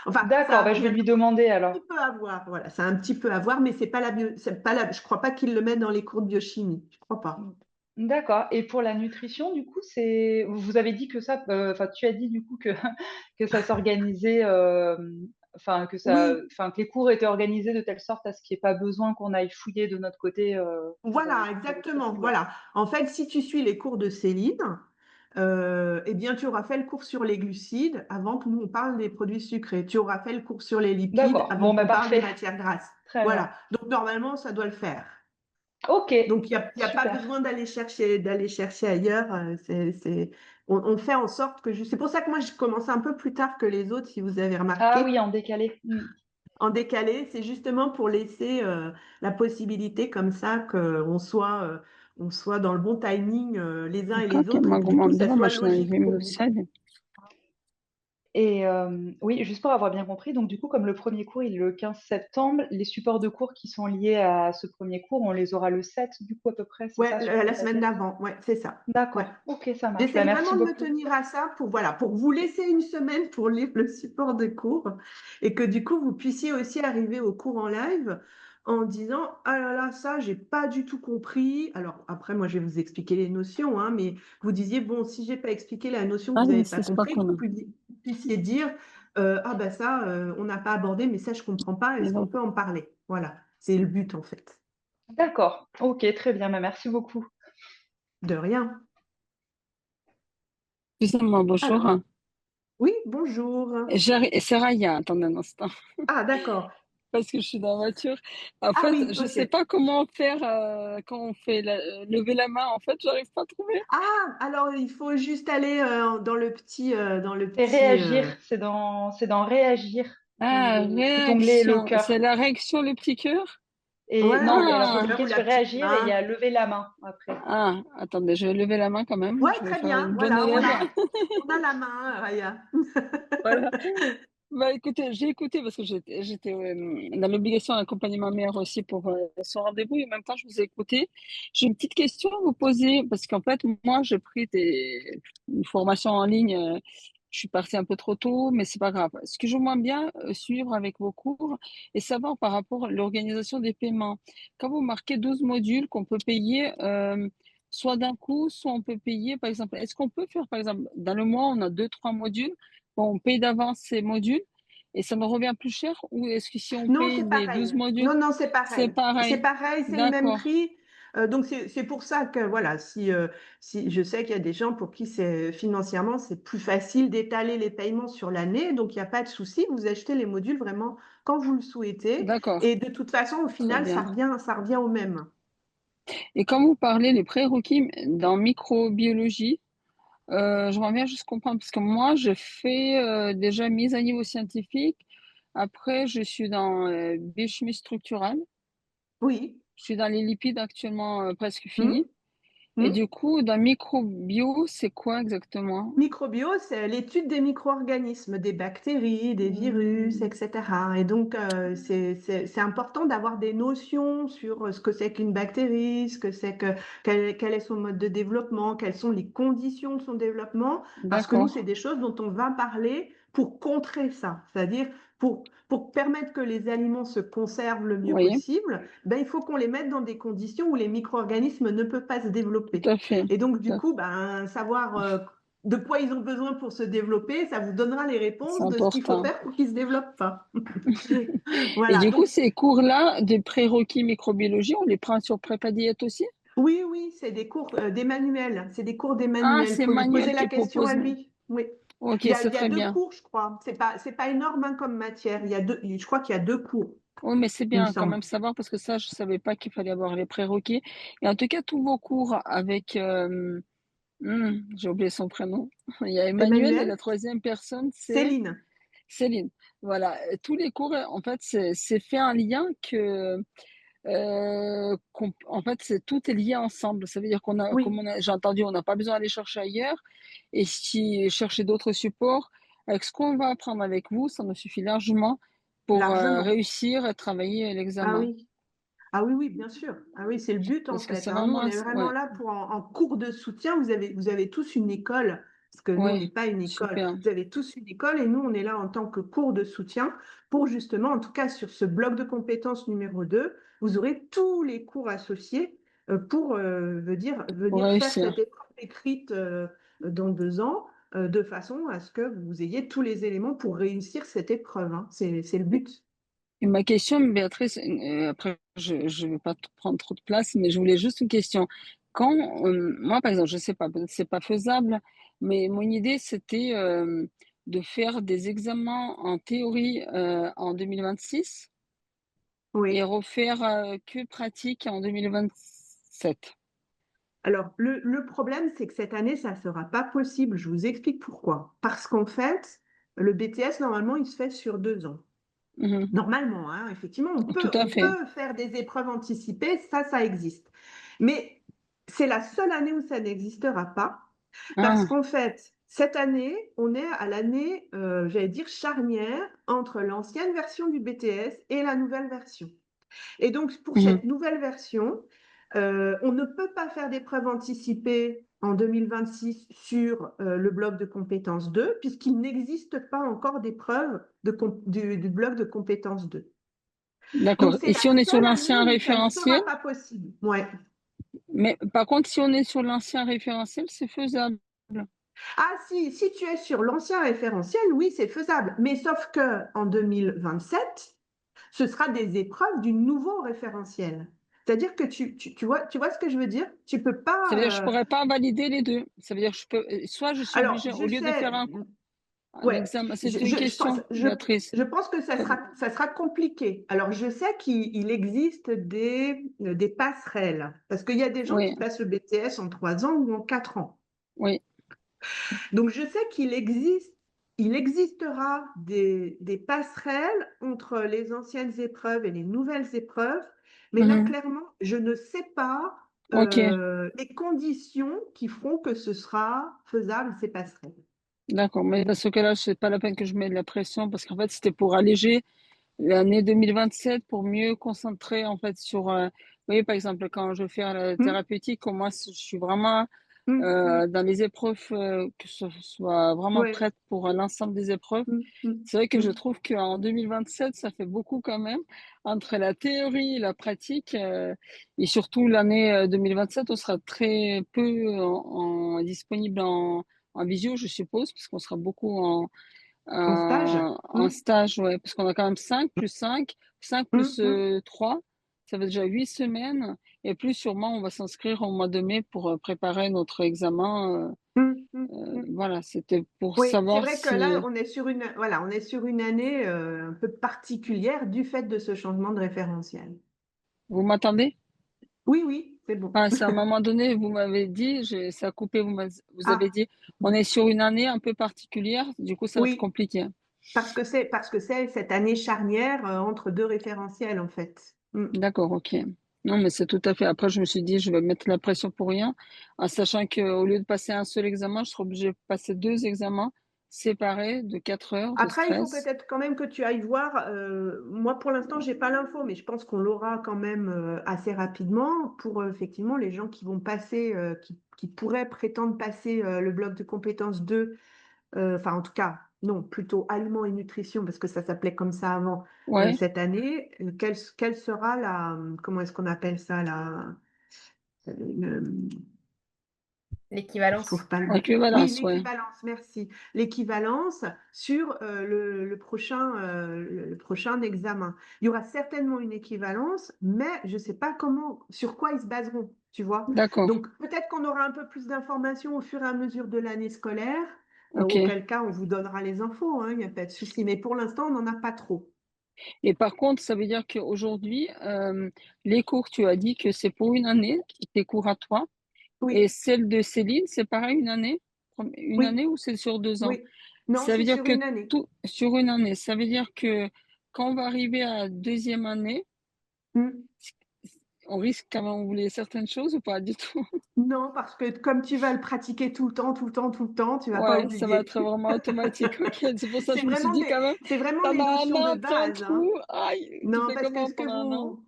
Enfin, ça D'accord, a bah, je vais rien lui demander un alors. petit peu à voir. Voilà, ça a un petit peu à voir, mais c'est pas la, je crois pas qu'il le met dans les cours de biochimie. Je crois pas. D'accord. Et pour la nutrition, du coup, c'est. Vous avez dit que ça. Enfin, tu as dit du coup que, que ça s'organisait. Enfin, Oui, que les cours étaient organisés de telle sorte à ce qu'il n'y ait pas besoin qu'on aille fouiller de notre côté voilà, pour le exactement. préciser. Voilà. En fait, si tu suis les cours de Céline, eh bien, tu auras fait le cours sur les glucides avant que nous on parle des produits sucrés. Tu auras fait le cours sur les lipides D'accord. avant Bon, bah qu'on parle des parfait. matières grasses. Très bien. Voilà. Donc, normalement, ça doit le faire. Ok. Donc, il y a pas Super. besoin d'aller chercher ailleurs. On fait en sorte que c'est pour ça que moi, je commence un peu plus tard que les autres, si vous avez Ah remarqué. oui, en décalé. En décalé, c'est justement pour laisser la possibilité comme ça on soit dans le bon timing les uns et les Kaki autres et que du coup, ça magomba soit mashina logique pour ibintu vous. sale. Et oui, juste pour avoir bien compris, donc du coup, comme le premier cours il est le 15 septembre, les supports de cours qui sont liés à ce premier cours, on les aura le 7, du coup, à peu près, c'est Ouais, ça, sur la semaine Prépadiat? d'avant, ouais, c'est ça. Ouais. D'accord, ok, ça marche. Bah, J'essaye vraiment merci de me beaucoup. tenir à ça pour, voilà, pour vous laisser une semaine pour lire le support de cours et que du coup, vous puissiez aussi arriver au cours en live en disant, ah là là, ça, j'ai pas du tout compris. Alors après, moi, je vais vous expliquer les notions, hein, mais vous disiez, bon, si j'ai pas expliqué la notion que vous Hali n'avez pas sisi compris, que pakuna. vous puissiez dire, ah ben ça, on n'a pas abordé, mais ça, je comprends pas, est-ce qu'on Hello. peut en parler? Voilà, c'est le but en fait. D'accord, ok, très bien, bah, merci beaucoup. De rien. Excusez-moi, bonjour. Alors, oui, bonjour. C'est Raya, attendez un instant. Ah, d'accord. parce que je suis dans la voiture. En Ah fait, oui, je ok. sais pas comment faire quand on fait lever la main. En fait, j'arrive pas à trouver. Ah, alors il faut juste aller dans le C'est petit. réagir, c'est dans réagir, Ah, le petit onglet le réaction. C'est cœur. la réaction, le petit cœur? Et Ouais, non, le il y a, alors petit faut Ah, cœur cliquer ou la sur petite réagir et il y main. a lever la main après. attendez, je vais lever la main quand même. Ouais, Je vais très faire bien. une bonne Voilà, élève. on a la main, Raya. Voilà. Bah écoutez, j'ai écouté parce que j'étais dans l'obligation d'accompagner ma mère aussi pour son rendez-vous et en même temps je vous ai écouté. J'ai une petite question à vous poser parce qu'en fait moi j'ai pris une formation en ligne. Je suis partie un peu trop tôt, mais c'est pas grave. Ce que j'aimerais bien suivre avec vos cours et savoir par rapport à l'organisation des paiements. Quand vous marquez 12 modules qu'on peut payer soit d'un coup, soit on peut payer par exemple. Est-ce qu'on peut faire par exemple dans le mois on a deux, trois modules. Bon, on paye d'avance ces modules et ça nous revient plus cher ou est-ce que si on Non, paye c'est les pareil. 12 modules, Non, non, c'est c'est pareil. C'est pareil? pareil, c'est le même D'accord, prix. Donc c'est pour ça que voilà, si je sais qu'il y a des gens pour qui c'est financièrement c'est plus facile d'étaler les paiements sur l'année, donc il n'y a pas de souci. Vous achetez les modules vraiment quand vous le souhaitez d'accord, et de toute façon au très final bien. ça revient au même. Et quand vous parlez des prérequis dans microbiologie, j'aimerais bien juste comprendre parce que moi, j'ai fait déjà mise à niveau scientifique. Après, je suis dans biochimie structurale. Oui. Je suis dans les lipides actuellement presque Hmm, fini. Et hmm. du coup, dans microbio, c'est quoi exactement? Microbio, c'est l'étude des micro-organismes, des bactéries, des virus, Hmm, etc. Et donc, c'est important d'avoir des notions sur ce que c'est qu'une bactérie, quel est son mode de développement, quelles sont les conditions de son développement, parce que nous, d'accord. c'est des choses dont on va parler pour contrer ça, c'est-à-dire pour permettre que les aliments se conservent le mieux Oui, possible, ben, il faut qu'on les mette dans des conditions où les micro-organismes ne peuvent pas se tout développer. à fait. Et donc, du Tout à- coup, ben, savoir de quoi ils ont besoin pour se développer, ça vous donnera les C'est réponses de ce qu'il faut important. faire pour qu'ils se développent pas. Et Voilà. du coup, Donc, ces cours-là de prérequis microbiologie, on les prend sur prépa diète aussi? oui, oui, c'est des cours d'Emmanuel. C'est des cours Ah, d'Emmanuel. c'est Faut lui poser Manuel la qui question à propose. lui. Oui. Ok, c'est Il y a très deux bien. cours, je crois. C'est pas énorme hein, comme matière. Je crois qu'il y a deux cours, Oui, mais c'est il me bien quand semble. même savoir parce que ça, je savais pas qu'il fallait avoir les prérequis. Et en tout cas, tous vos cours avec, j'ai oublié son prénom. Il y a Emmanuel et la Emmanuel, troisième personne, c'est Céline. Céline. Voilà, tous les cours, en fait, c'est fait un lien que en fait, tout est lié ensemble. Ça veut dire Oui, j'ai entendu, on n'a pas besoin d'aller chercher ailleurs. Et si chercher d'autres supports, avec ce qu'on va apprendre avec vous, ça nous suffit largement pour largement. réussir à travailler Ah l'examen. oui. Ah oui, oui, bien sûr. Ah oui, c'est le but en Parce que fait. c'est Hein. Nous, on vraiment, est vraiment ouais, là pour en cours de soutien. Vous avez tous une école, parce que nous, on ouais, n'est pas une école. super. Vous avez tous une école et nous, on est là en tant que cours de soutien pour justement, en tout cas sur ce bloc de compétences numéro 2, vous aurez tous les cours associés pour Pour venir faire réussir. cette épreuve écrite dans 2 ans, de façon à ce que vous ayez tous les éléments pour réussir cette épreuve. Hein. C'est le but. Et ma question, Béatrice, après, je ne vais pas prendre trop de place, mais je voulais juste une question. Quand, moi, par exemple, je sais pas, peut-être c'est pas faisable, mais mon idée, c'était de faire des examens en théorie en 2026 et Oui. refaire que pratique en 2027. Alors, le problème, c'est que cette année, ça ne sera pas possible. Je vous explique pourquoi. Parce qu'en fait, le BTS, normalement, il se fait sur 2 ans. Mhm. Normalement, hein, effectivement, Tout à on fait. peut faire des épreuves anticipées, ça existe. Mais c'est la seule année où ça n'existera pas. Parce Ah, qu'en fait, cette année, on est à l'année, j'allais dire, charnière entre l'ancienne version du BTS et la nouvelle version. Et donc, pour mhm. cette nouvelle version, on ne peut pas faire d'épreuves anticipées en 2026 sur le bloc de compétences 2, puisqu'il n'existe pas encore d'épreuves du bloc de compétences 2. Donc, D'accord. c'est Et la si on est sur seule année l'ancien où ça ne référentiel, sera pas possible. Ouais. mais par contre, si on est sur l'ancien référentiel, c'est faisable. Ah, si tu es sur l'ancien référentiel, oui, c'est faisable. Mais sauf que en 2027, ce sera des épreuves du nouveau référentiel. C'est-à-dire que tu vois ce que je veux dire? Tu peux Ça veut dire que je pas. pourrais pas valider les deux. Ça veut dire que soit je suis Alors, obligée, au je lieu de faire sais, un cours. Un Ouais, examen, je, c'est une je, je pense, question, Béatrice. je pense que ça sera compliqué. Alors, je sais qu'il existe des passerelles, parce qu'il y a des gens qui Oui, passent le BTS en 3 ans ou en 4 ans. oui. Donc, je sais il existera des passerelles entre les anciennes épreuves et les nouvelles épreuves, mais là, Mhm. clairement, je ne sais pas Ok, les conditions qui feront que ce sera faisable, ces passerelles. d'accord. Mais dans ce cas-là, c'est pas la peine que je mette la pression parce qu'en fait, c'était pour alléger l'année 2027 pour mieux concentrer en fait sur, vous voyez, par exemple, quand je fais la Hum, thérapeutique, moi, je suis vraiment hum. dans les épreuves, que ce soit vraiment Ouais. prête pour l'ensemble des épreuves. Mm, mm, C'est vrai que je mm. trouve qu'en 2027, ça fait beaucoup quand même entre la théorie et la pratique. Et surtout l'année 2027, on sera très peu disponible en visio, je suppose, parce qu'on sera beaucoup En stage? en Mm, stage, ouais, parce qu'on a quand même 5 plus 5, 5 mm, plus mm, 3, ça fait déjà 8 semaines. Et plus sûrement, on va s'inscrire au mois de mai pour préparer notre examen. mm, mm, mm. Voilà, c'était pour Oui, c'est savoir vrai que là, si voilà, on est sur une année un peu particulière du fait de ce changement de référentiel. vous m'attendez. Oui, oui, c'est bon. Ah, c'est à un moment donné, vous m'avez dit, ça a coupé, vous avez Ah, dit, on est sur une année un peu particulière, du coup, ça va être oui, compliqué. parce que c'est cette année charnière entre deux référentiels, en fait. Mm. D'accord, ok. Non, mais c'est tout à fait. Après, je me suis dit, je vais mettre la pression pour rien, en sachant qu'au lieu de passer un seul examen, je serai obligée de passer deux examens séparés de 4 heures de Après, il faut stress. peut-être quand même que tu ailles voir. Moi, pour l'instant, j'ai pas l'info, mais je pense qu'on l'aura quand même assez rapidement pour effectivement les gens qui vont passer, qui pourraient prétendre passer le bloc de compétences 2. Enfin, en tout cas, non, plutôt aliments et nutrition, parce que ça s'appelait comme ça avant Ouais, cette année. Quelle sera comment est-ce qu'on appelle ça, je L'équivalence. trouve pas le mot. Oui, équivalence, ouais. l'équivalence, merci. L'équivalence sur le prochain examen. Il y aura certainement une équivalence, mais je ne sais pas sur quoi ils se baseront, tu vois. D'accord, Donc, peut-être qu'on aura un peu plus d'informations au fur et à mesure de l'année scolaire, ok. auquel cas on vous donnera les infos, hein, il n'y a pas de souci. Mais pour l'instant, on n'en a pas trop. Et par contre, ça veut dire qu'aujourd'hui, les cours, tu as dit que c'est pour une année, tes cours à toi. Et Oui, celle de Céline, c'est pareil, une année? Une oui, année ou c'est sur 2 ans? oui. Non, Ça veut c'est dire sur que une année. tout, sur une année, ça veut dire que quand on va arriver à la deuxième année, Hmm. on risque quand même d'oublier certaines choses ou pas du tout? Non, parce que comme tu vas le pratiquer tout le temps, tout le temps, tout le temps, tu vas pas Ouais, ça va oublier. être vraiment automatique. Ok, c'est pour ça que je me suis dit quand même, C'est vraiment t'en des as un notions de an, t'as un base, hein. trou. Aïe, tu Non, fais parce que comment pendant un an?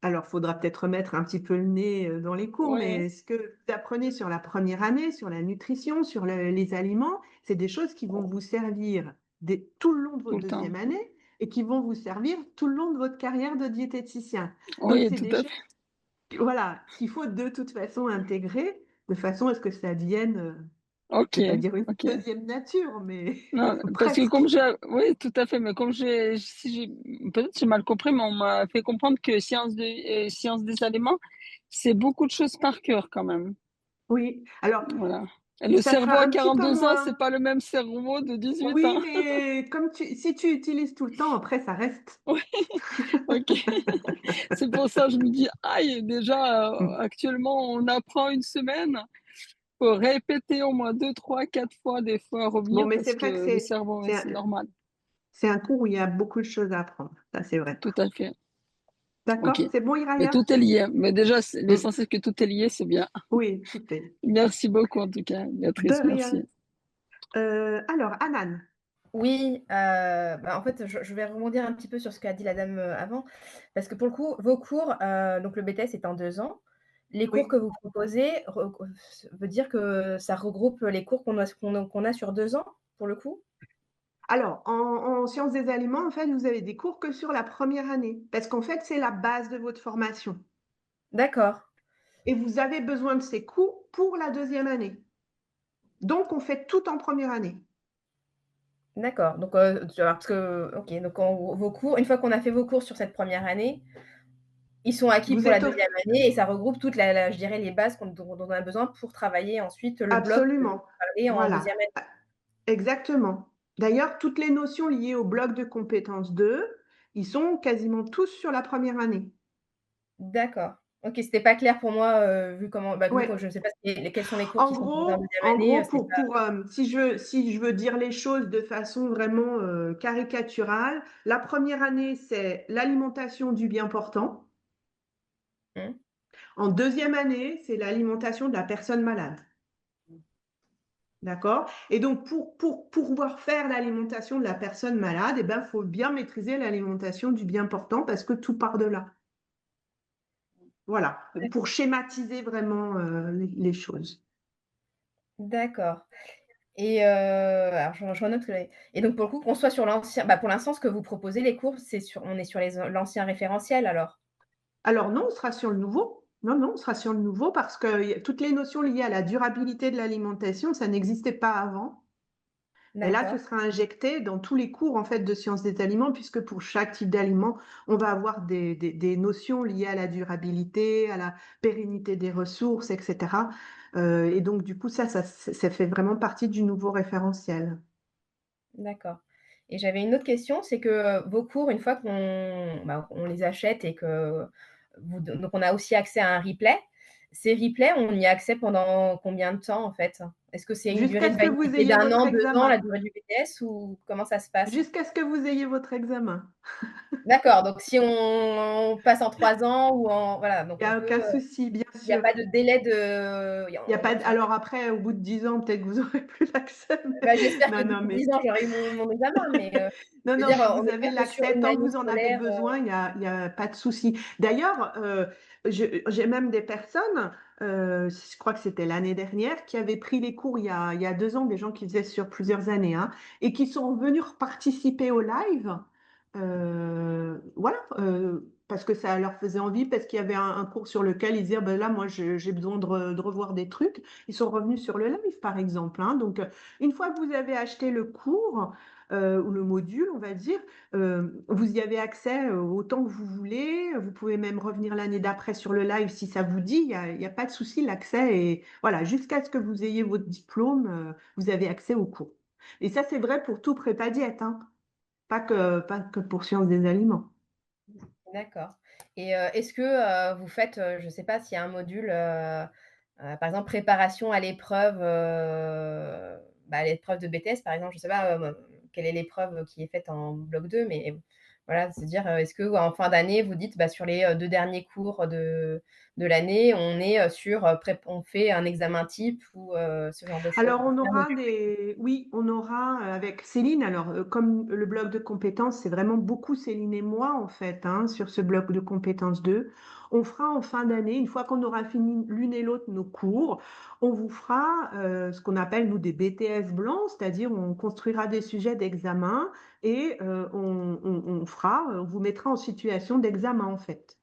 alors, faudra peut-être remettre un petit peu le nez dans les cours, Ouais, mais ce que vous apprenez sur la première année, sur la nutrition, sur les aliments, c'est des choses qui vont vous servir tout le long de tout votre le temps. deuxième année et qui vont vous servir tout le long de votre carrière de diététicien. Donc, Oui, c'est tout des à choses, fait. voilà, qu'il faut de toute façon intégrer de façon à ce que ça devienne, Ok, je vais pas dire une ok. deuxième nature, mais Non, parce que presque. oui, tout à fait, mais comme si peut-être j'ai mal compris, mais on m'a fait comprendre que science des aliments, c'est beaucoup de choses par cœur quand même. Oui, alors, Voilà. Et le ça cerveau sera à un petit peu 42 ans, moins. c'est pas le même cerveau de 18 Oui, ans. mais si tu utilises tout le temps, après, ça reste. Oui, ok. C'est pour ça que je me dis, aïe, déjà, Mm. actuellement, on apprend une semaine. Faut répéter au moins 2, 3, 4 fois, des fois Bon, revenir mais c'est parce vrai que que le cerveau, ouais, c'est un, c'est normal. c'est un cours où il y a beaucoup de choses à apprendre. Ça, c'est vrai. Tout à fait. Ok. D'accord? C'est bon, Mais Iraya? tout est lié. Mais déjà, Mm. l'essentiel que tout est lié, c'est bien. Oui, tout est. Merci beaucoup, en tout cas, De Béatrice. rien. Merci. Alors, Anan. Oui, en fait, je vais rebondir un petit peu sur ce qu'a dit la dame, avant, parce que pour le coup, vos cours, donc le BTS est en 2 ans. Les cours que Oui. vous proposez veut dire que ça regroupe les cours qu'on a sur 2 ans, pour le coup? Alors, en sciences des aliments, en fait, vous avez des cours que sur la première année, parce qu'en fait, c'est la base de votre formation. D'accord, Et vous avez besoin de ces cours pour la deuxième année. Donc, on fait tout en première année. d'accord. Donc, tu vois, parce que OK, donc vos cours, une fois qu'on a fait vos cours sur cette première année, ils sont acquis Vous pour la êtes deuxième année et ça regroupe toute la je dirais les bases dont on a besoin pour travailler ensuite le bloc que vous absolument. parlez en Voilà. deuxième année. Exactement. D'ailleurs, toutes les notions liées au bloc de compétences 2, ils sont quasiment tous sur la première année. D'accord. OK, c'était pas clair pour moi, vu comment vu que Ouais. je ne sais pas quels sont les cours qui sont proposés en deuxième En année, gros, c'est pas si je veux dire les choses de façon vraiment caricaturale, la première année, c'est l'alimentation du bien portant. mmh, En deuxième année, c'est l'alimentation de la personne malade. D'accord? Et donc, pour pouvoir faire l'alimentation de la personne malade, eh ben, faut bien maîtriser l'alimentation du bien portant parce que tout part de là. Voilà, pour schématiser vraiment les choses. d'accord. Et alors je renote que et donc pour le coup, qu'on soit sur l'ancien pour l'instant, ce que vous proposez, les cours, on est sur l'ancien référentiel alors? Alors non, on sera sur le nouveau. Non, non, on sera sur le nouveau parce que toutes les notions liées à la durabilité de l'alimentation, ça n'existait pas avant. Et là, ce D'accord, sera injecté dans tous les cours en fait de sciences des aliments, puisque pour chaque type d'aliment, on va avoir des notions liées à la durabilité, à la pérennité des ressources, etc. Et donc, du coup, ça fait vraiment partie du nouveau référentiel. d'accord. Et j'avais une autre question, c'est que, vos cours, une fois on les achète et que donc on a aussi accès à un replay. Ces replays, on y a accès pendant combien de temps, en fait? Est-ce que c'est une durée Jusqu'à de ce que vous validité ayez d'1 votre an, 2 ans, la examen. durée du BTS ou comment ça se passe? Jusqu'à ce que vous ayez votre examen. D'accord, donc si on passe en 3 ans ou en voilà, donc Il n'y on a peut, aucun souci, bien il y a sûr. pas de délai de Il y a pas enfin, alors après, au bout de 10 ans, peut-être que vous aurez plus l'accès, mais j'espère que non, non, d'ici mais 10 ans, j'aurai eu mon examen, mais non, je veux non, dire, mais on vous n'est avez pas que sur l'accès une tant que année vous en avez scolaire, besoin, il y a pas de souci. D'ailleurs, j'ai même des personnes, je crois que c'était l'année dernière, qui avaient pris les cours il y a 2 ans, des gens qui faisaient sur plusieurs années, hein, et qui sont venus participer au live. Voilà, parce que ça leur faisait envie, parce qu'il y avait un cours sur lequel ils disaient, ben là, moi, j'ai besoin de revoir des trucs. Ils sont revenus sur le live, par exemple, hein. Donc, une fois que vous avez acheté le cours, ou le module, on va dire, vous y avez accès autant que vous voulez. Vous pouvez même revenir l'année d'après sur le live si ça vous dit. Il y a pas de souci, l'accès est voilà, jusqu'à ce que vous ayez votre diplôme, vous avez accès au cours. Et ça, c'est vrai pour tout prépa diète, hein, pas que pour sciences des aliments. d'accord. Et est-ce que, vous faites, je ne sais pas s'il y a un module, par exemple préparation à l'épreuve, à l'épreuve de BTS par exemple, je ne sais pas, quelle est l'épreuve qui est faite en bloc 2, mais voilà, c'est dire, est-ce qu'en fin d'année vous dites: «Sur les, 2 derniers cours de l'année, on est, sur, on fait un examen type» ou ce genre de choses? Alors, Est-ce on qu'il y a un aura module? des... Oui, on aura avec Céline. Alors, comme le bloc de compétences, c'est vraiment beaucoup Céline et moi, en fait, hein, sur ce bloc de compétences 2. On fera en fin d'année, une fois qu'on aura fini l'une et l'autre nos cours, on vous fera ce qu'on appelle, nous, des BTS blancs, c'est-à-dire on construira des sujets d'examen et on vous mettra en situation d'examen, en fait.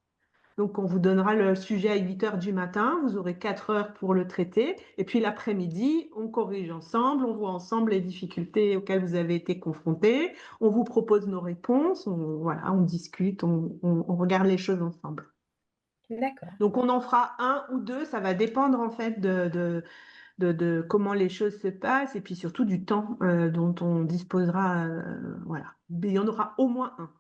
Donc, on vous donnera le sujet à 8 heures du matin, vous aurez 4 heures pour le traiter, et puis l'après-midi, on corrige ensemble, on voit ensemble les difficultés auxquelles vous avez été confrontés, on vous propose nos réponses, voilà, on discute, on regarde les choses ensemble. D'accord, Donc, on en fera un ou deux, ça va dépendre en fait de comment les choses se passent, et puis surtout du temps dont on disposera, voilà. Mais il y en aura au moins un.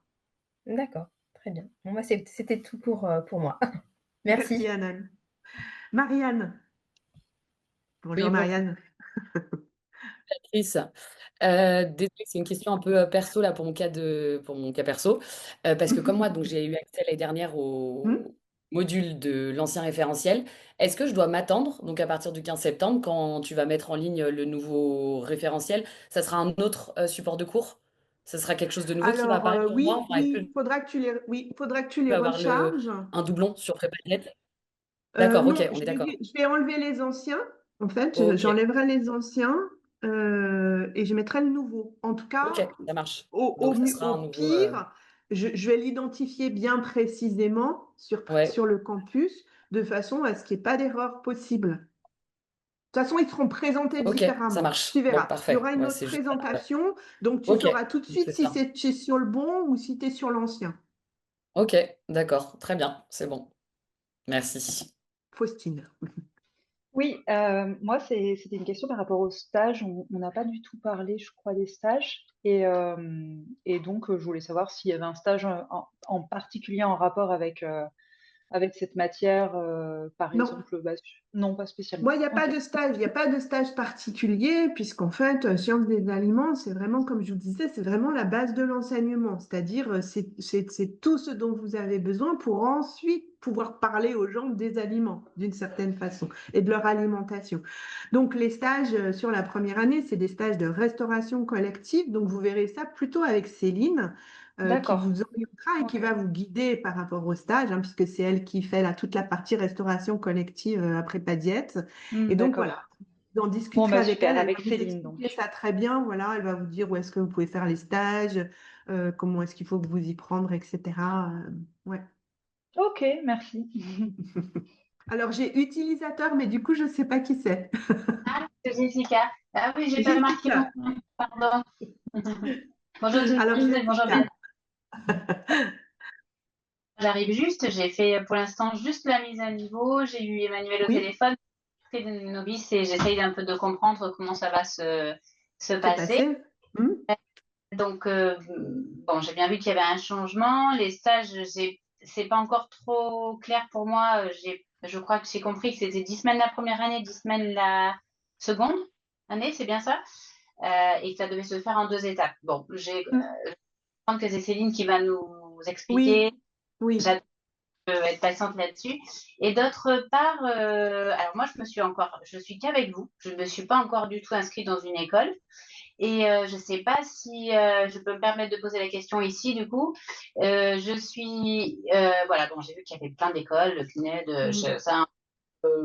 d'accord, très bien. Bon, moi, c'était tout pour moi. Merci, Merci. Anne. Marianne. Oui, Bonjour, bonjour, Marianne. Chris. Désolée, c'est une question un peu perso là pour mon cas perso. Parce que comme moi, donc j'ai eu accès l'année dernière Hmm. au module de l'ancien référentiel. Est-ce que je dois m'attendre, donc à partir du 15 septembre, quand tu vas mettre en ligne le nouveau référentiel, ça sera un autre support de cours? Ça sera quelque chose de nouveau qui va Alors, apparaître pour moi? oui, Enfin, est-ce que je oui, oui, faudra que tu les peux avoir recharges. un doublon sur PrépAdiète? D'accord, ok, Non, on est d'accord. je vais enlever les anciens. En fait, Ok, j'enlèverai les anciens et je mettrai le nouveau. En tout cas, ok, ça marche. Donc ça sera au un nouveau. pire, je vais l'identifier bien précisément Ouais, sur le campus de façon à ce qu'il n'y ait pas d'erreur possible. De toute façon, ils seront présentés ok, ça différemment. Tu marche. Bon, verras. Il y parfait. aura une Ouais, autre c'est juste. présentation, donc tu Ok, sauras tout de suite c'est si ça. c'est sur le bon ou si tu es sur l'ancien. Ok, d'accord, très bien, c'est bon. Merci. Faustine. Oui, moi, c'était une question par rapport aux stages. On n'a pas du tout parlé, je crois, des stages. Et donc, je voulais savoir s'il y avait un stage en particulier en rapport avec cette matière, par Non. exemple. Bah, non, pas spécialement. Moi, il n'y a pas Ok, de stage, il n'y a pas de stage particulier, puisqu'en fait, sciences des aliments, c'est vraiment, comme je vous disais, c'est vraiment la base de l'enseignement. C'est-à-dire, c'est tout ce dont vous avez besoin pour ensuite pouvoir parler aux gens des aliments, d'une certaine façon, et de leur alimentation. Donc, les stages sur la première année, c'est des stages de restauration collective. Donc, vous verrez ça plutôt avec Céline, qui d'accord. vous orientera et qui Ok. va vous guider par rapport au stage, hein, puisque c'est elle qui fait toute la partie restauration collective après pas diète. Et donc D'accord. voilà, vous en Bon, discuterez bah avec elle, super, elle va avec vous Céline, expliquer donc. ça très bien, voilà, elle va vous dire où est-ce que vous pouvez faire les stages, comment est-ce qu'il faut que vous y prendre, etc. Ouais. Ok, merci. Alors j'ai utilisateur, mais du coup je ne sais pas qui c'est. Ah, c'est Jessica. Ah oui, j'ai pas remarqué mon Jessica. nom, pardon. Bonjour tout le Alors monde, bonjour Jessica. bien. J'arrive juste, j'ai fait pour l'instant juste la mise à niveau. J'ai eu Emmanuel au Oui, téléphone, fait de novice et j'essaye un peu de comprendre comment ça va se c'est passer. passé. Hmm. Donc, bon, j'ai bien vu qu'il y avait un changement. Les stages, c'est pas encore trop clair pour moi. Je crois que j'ai compris que c'était 10 semaines la première année, 10 semaines la seconde année, c'est bien ça? Et que ça devait se faire en 2 étapes. Bon, Hmm. je pense que c'est Céline qui va nous expliquer. Oui, oui. J'attends de être patiente là-dessus. Et d'autre part, alors moi, je suis qu'avec vous. Je ne me suis pas encore du tout inscrite dans une école. Et je ne sais pas si je peux me permettre de poser la question ici, du coup. Voilà, bon, j'ai vu qu'il y avait plein d'écoles, le CNED, Hmm. ça,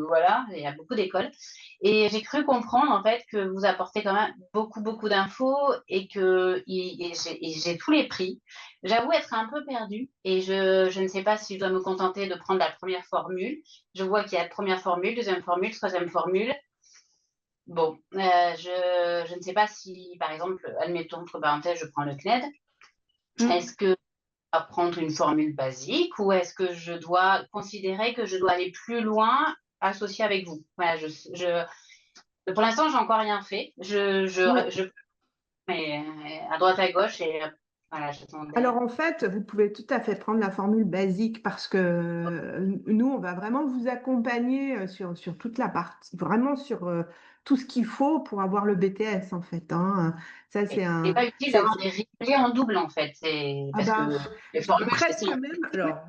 voilà, il y a beaucoup d'écoles. Et j'ai cru comprendre en fait que vous apportez quand même beaucoup, beaucoup d'infos et j'ai tous les prix. J'avoue être un peu perdue et je ne sais pas si je dois me contenter de prendre la première formule. Je vois qu'il y a première formule, deuxième formule, troisième formule. Bon, je ne sais pas si, par exemple, admettons, entre parenthèses, je prends le CNED. Hmm. Est-ce que à prendre une formule basique ou est-ce que je dois considérer que je dois aller plus loin associé avec vous? Voilà, pour l'instant, j'ai encore rien fait. Ouais. Mais à droite, à gauche et voilà, j'attendais. Alors en fait, vous pouvez tout à fait prendre la formule basique parce que nous, on va vraiment vous accompagner sur toute la partie, vraiment sur tout ce qu'il faut pour avoir le BTS en fait, hein. Ça, Et c'est c'est un, pas utile d'avoir des replays en double en fait. C'est ah parce que ben, les formules, c'est presque tout. même. Alors,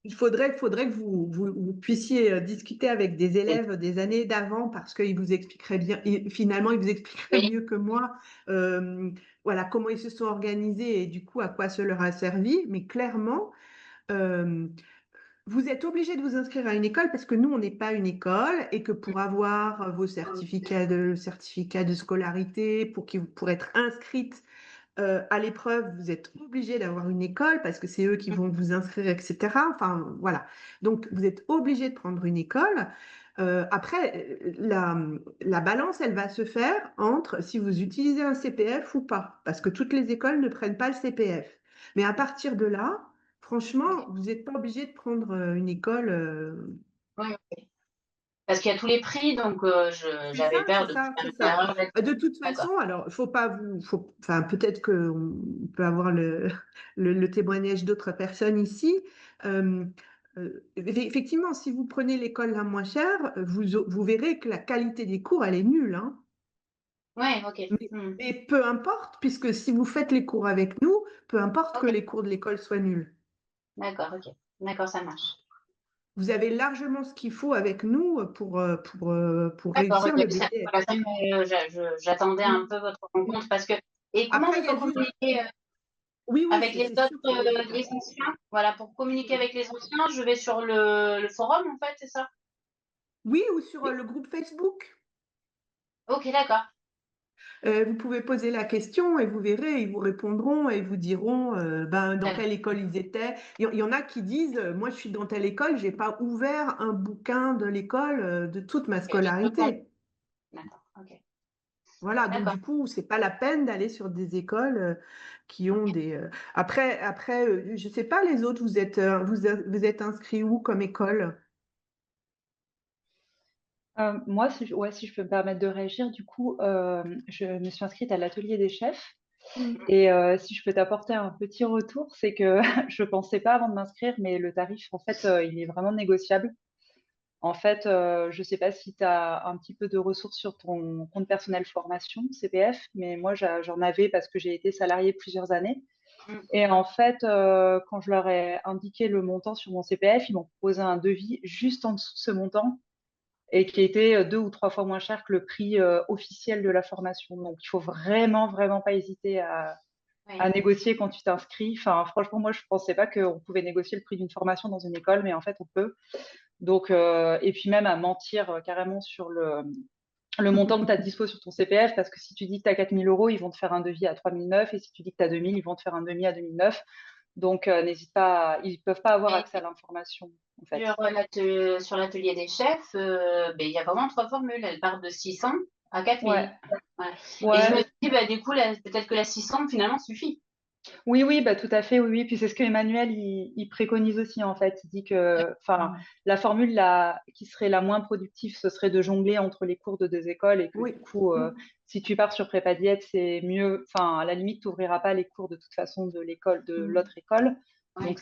il faudrait que vous puissiez discuter avec des élèves des années d'avant parce qu'ils vous expliqueraient bien, finalement, ils vous expliqueraient Oui, mieux que moi, euh, voilà, comment ils se sont organisés et du coup, à quoi ça leur a servi. Mais clairement, euh, vous êtes obligé de vous inscrire à une école parce que nous, on n'est pas une école et que pour avoir vos certificats de scolarité, pour être inscrite à l'épreuve, vous êtes obligé d'avoir une école parce que c'est eux qui vont vous inscrire, etc. Enfin, voilà. Donc, vous êtes obligé de prendre une école. Après, la balance, elle va se faire entre si vous utilisez un CPF ou pas, parce que toutes les écoles ne prennent pas le CPF. Mais à partir de là, franchement, vous n'êtes pas obligé de prendre une école. oui, oui. Parce qu'il y a tous les prix, donc C'est ça, j'avais c'est peur de ça, faire c'est une ça. erreur De là-dessus. toute D'accord. façon, alors, faut pas enfin, peut-être qu'on peut avoir le témoignage d'autres personnes ici. Euh, Effectivement, si vous prenez l'école la moins chère, vous verrez que la qualité des cours, elle est nulle, hein. Ouais, ok. Mais, Hmm. mais peu importe, puisque si vous faites les cours avec nous, peu importe que Ok, les cours de l'école soient nuls. d'accord, ok. D'accord, ça marche. Vous avez largement ce qu'il faut avec nous pour D'accord, réussir ok. le BTS. Voilà, j'attendais un Mm. peu votre rencontre parce que. Et comment Après, je il y peux a juste... communiquer Oui, oui, avec les c'est autres, sûr qu'il y a des... les anciens? Voilà, pour communiquer avec les anciens, je vais sur le forum, en fait, c'est ça? Oui, ou sur le groupe Facebook. Ok, d'accord. Vous pouvez poser la question et vous verrez, ils vous répondront et ils vous diront ben, dans D'accord. quelle école ils étaient. Il y en a qui disent, moi je suis dans telle école, j'ai pas ouvert un bouquin de l'école de toute ma Ok, juste le compte. scolarité. D'accord, ok. Voilà, donc D'accord. du coup, c'est pas la peine d'aller sur des écoles qui ont des. Après, je sais pas les autres, vous êtes inscrits où comme école? Moi, si je peux me permettre de réagir, du coup, je me suis inscrite à l'atelier des chefs. Mm. Et si je peux t'apporter un petit retour, c'est que je pensais pas avant de m'inscrire, mais le tarif, en fait, il est vraiment négociable. En fait, je sais pas si tu as un petit peu de ressources sur ton compte personnel formation, CPF, mais moi, j'en avais parce que j'ai été salariée plusieurs années. Mm. Et en fait, quand je leur ai indiqué le montant sur mon CPF, ils m'ont proposé un devis juste en dessous de ce montant et qui était 2 ou 3 fois moins cher que le prix officiel de la formation. Donc, il faut vraiment, vraiment pas hésiter à Oui. négocier quand tu t'inscris. Enfin, franchement, moi, je pensais pas qu'on pouvait négocier le prix d'une formation dans une école, mais en fait, on peut. Donc, et puis même à mentir carrément sur le montant que tu as dispo sur ton CPF, parce que si tu dis que tu as 4 000 euros, ils vont te faire un devis à 3 900, et si tu dis que tu as 2 000, ils vont te faire un demi à 2 900. Donc, n'hésite pas, ils peuvent pas avoir accès à l'information, en fait. Sur l'atelier des chefs, ben, il y a vraiment 3 formules. Elles partent de 600 à Ouais, 4 000. Ouais. Et je me ouais. dis, bah, du coup, peut-être que la 600 finalement suffit. Oui, oui, bah, tout à fait, oui, oui. Puis c'est ce que Emmanuel il préconise aussi, en fait. Il dit que, enfin, Mm. la formule qui serait la moins productive, ce serait de jongler entre les cours de 2 écoles et que Oui. du coup, Mm. si tu pars sur prépa diète, c'est mieux. Enfin, à la limite, tu n'ouvriras pas les cours de toute façon de l'école, de Mm. l'autre école. Ouais. Donc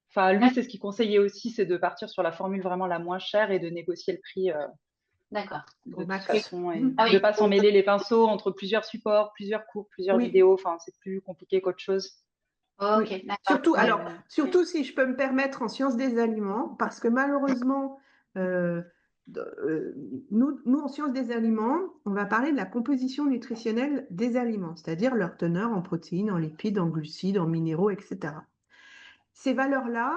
enfin, lui, c'est ce qu'il conseillait aussi, c'est de partir sur la formule vraiment la moins chère et de négocier le prix D'accord. de Au toute max. façon et Mm. Ah de oui. pas s'en mêler les pinceaux entre plusieurs supports, plusieurs cours, plusieurs Oui. vidéos. Enfin, c'est plus compliqué qu'autre chose. Oui, Ok, d'accord. surtout, Ouais. alors, surtout si je peux me permettre en sciences des aliments, parce que malheureusement, euh, nous, en sciences des aliments, on va parler de la composition nutritionnelle des aliments, c'est-à-dire leur teneur en protéines, en lipides, en glucides, en minéraux, etc. Ces valeurs-là,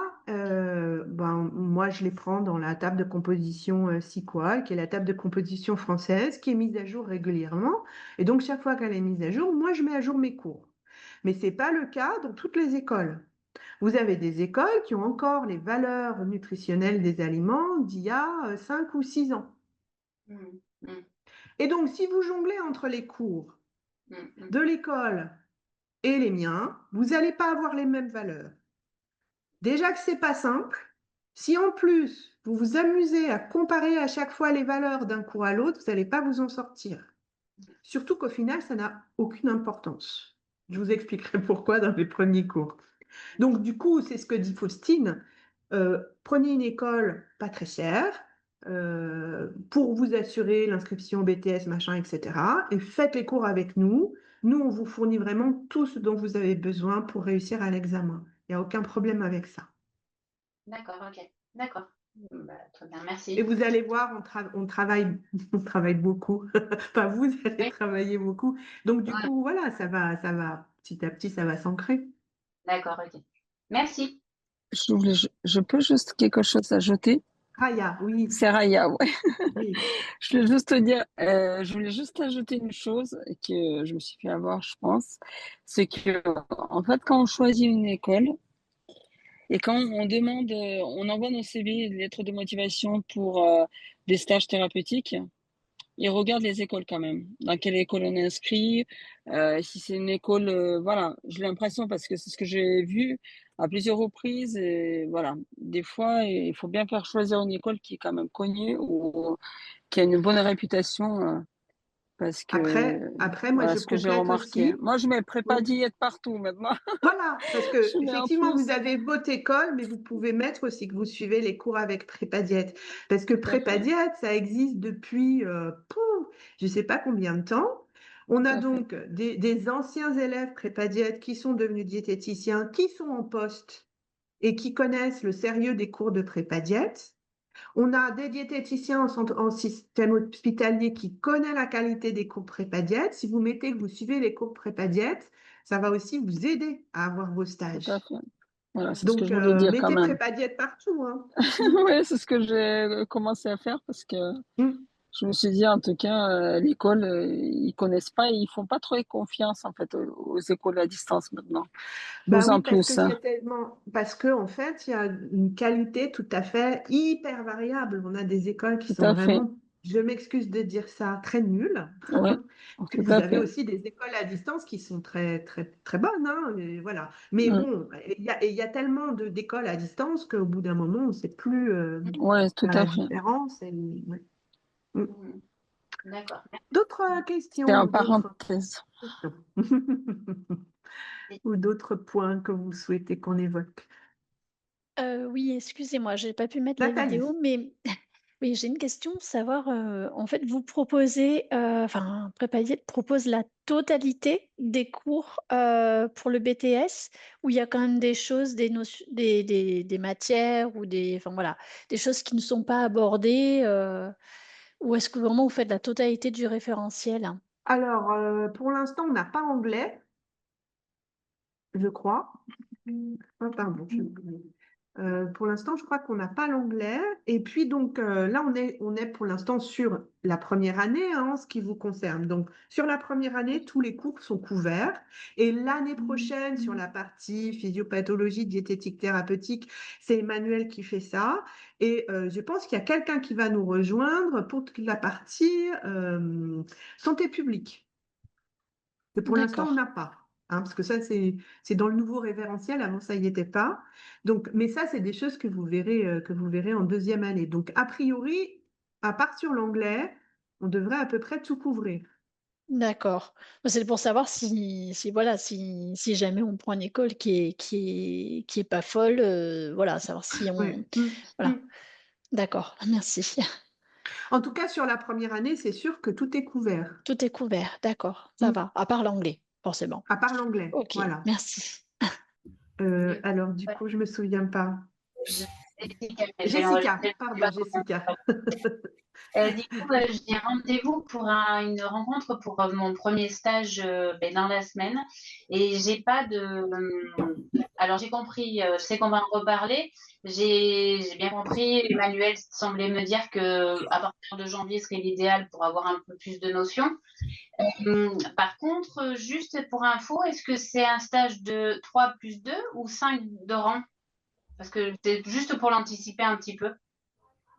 moi, je les prends dans la table de composition SIQUAL, qui est la table de composition française, qui est mise à jour régulièrement. Et donc, chaque fois qu'elle est mise à jour, moi, je mets à jour mes cours. Mais ce n'est pas le cas dans toutes les écoles. Vous avez des écoles qui ont encore les valeurs nutritionnelles des aliments d'il y a 5 ou 6 ans. Mm, mm, Et donc, si vous jonglez entre les cours mm, mm. de l'école et les miens, vous n'allez pas avoir les mêmes valeurs. Déjà que c'est pas simple, si en plus vous vous amusez à comparer à chaque fois les valeurs d'un cours à l'autre, vous n'allez pas vous en sortir. Surtout qu'au final, ça n'a aucune importance. Je vous expliquerai pourquoi dans les premiers cours. Donc, du coup, c'est ce que dit Faustine. Prenez une école pas très chère pour vous assurer l'inscription BTS, machin, etc. Et faites les cours avec nous. Nous, on vous fournit vraiment tout ce dont vous avez besoin pour réussir à l'examen. Il n'y a aucun problème avec ça. D'accord, ok. D'accord. Bah, très bien, Et merci. vous allez voir, on travaille beaucoup. Enfin, vous allez Oui, travailler beaucoup. Donc, du ouais, coup, voilà, ça va, petit à petit, ça va s'ancrer. d'accord, ok. Merci. Je peux juste quelque chose ajouter? Raya, oui, C'est Raya, ouais. oui. Je voulais juste te dire, je voulais juste ajouter une chose que je me suis fait avoir, je pense. C'est que, en fait, quand on choisit une école et quand on demande, on envoie nos CV, lettres de motivation pour des stages thérapeutiques, ils regardent les écoles quand même. Dans quelle école on est inscrit, si c'est une école, voilà, j'ai l'impression parce que c'est ce que j'ai vu à plusieurs reprises. Et voilà, des fois, il faut bien faire choisir une école qui est quand même connue ou qui a une bonne réputation, parce que Après, moi, voilà je ce que j'ai complète remarqué. aussi. Moi, je mets prépa Oui. diète partout maintenant. Voilà, parce que Je mets en effectivement, vous plus. avez votre école, mais vous pouvez mettre aussi que vous suivez les cours avec Prépa Diète. Parce que Tout à Prépa fait, Diète, ça existe depuis, je ne sais pas combien de temps. On tout a à fait. donc des anciens élèves Prépa Diète qui sont devenus diététiciens, qui sont en poste et qui connaissent le sérieux des cours de Prépa Diète. On a des diététiciens en système hospitalier qui connaissent la qualité des cours prépa diète. Si vous mettez que vous suivez les cours prépa diète, ça va aussi vous aider à avoir vos Tout à stages. fait. Voilà, c'est ce que Donc, je voulais dire quand mettez même. prépa diète partout, hein. Mm. Oui, c'est ce que j'ai commencé à faire parce que Mm. je me suis dit, en tout cas, l'école, ils connaissent pas et ils font pas trop confiance, en fait, aux écoles à distance maintenant. Bah Plus oui, en plus, hein. parce que en fait, il y a une qualité tout à fait hyper variable. On a des écoles qui Tout sont à fait. vraiment, je m'excuse de dire ça, très nulles. Ouais, Puis tout vous à avez fait. aussi des écoles à distance qui sont très, très, très bonnes, hein, et voilà. Mais Mm. bon, il y a tellement d'écoles à distance qu'au bout d'un moment, on ne sait plus Ouais, tout faire à la fait. différence. Ouais. Mm. D'accord. D'autres C'est questions en ou d'autres parenthèse. questions ou d'autres points que vous souhaitez qu'on évoque? Oui, excusez-moi, j'ai pas pu mettre la Nathalie. vidéo, mais oui, j'ai une question, savoir, en fait, vous proposez, enfin, Prépadiet propose la totalité des cours, pour le BTS? Ou il y a quand même des choses, des notions des matières ou des enfin, voilà, des choses qui ne sont pas abordées, ou est-ce que vraiment vous faites la totalité du référentiel? Alors, pour l'instant, on n'a pas anglais, je crois. Ah, pardon. Pour l'instant, je crois qu'on n'a pas l'anglais. Et puis, donc, là, on est pour l'instant sur la première année, hein, en ce qui vous concerne. Donc, sur la première année, tous les cours sont couverts. Et l'année prochaine, sur la partie physiopathologie, diététique, thérapeutique, c'est Emmanuel qui fait ça. Et je pense qu'il y a quelqu'un qui va nous rejoindre pour la partie santé publique. Que pour l'instant, on D'accord, n'a pas. Hein, parce que ça, c'est dans le nouveau référentiel. Avant, ça n'y était pas. Donc, mais ça, c'est des choses que vous verrez en deuxième année. Donc, a priori, à part sur l'anglais, on devrait à peu près tout couvrir. d'accord. Bah, c'est pour savoir si voilà, si jamais on prend une école qui est pas folle, voilà, savoir si Ouais. on voilà. D'accord, merci. En tout cas, sur la première année, c'est sûr que tout est couvert. Tout est couvert, d'accord, ça Mm. va, à part l'anglais, forcément. À part l'anglais. OK, Voilà. merci. Alors, du Ouais. coup, je me souviens pas. Jessica, mais je vais Jessica, l'enregistrer. pardon, Jessica. Du coup, j'ai rendez-vous pour une rencontre pour mon premier stage dans la semaine et j'ai pas de. Alors j'ai compris, je sais qu'on va en reparler. J'ai bien compris. Emmanuel semblait me dire que à partir de janvier serait l'idéal pour avoir un peu plus de notions. Par contre, juste pour info, est-ce que c'est un stage de 3 plus 2 ou 5 de rang? Parce que c'est juste pour l'anticiper un petit peu.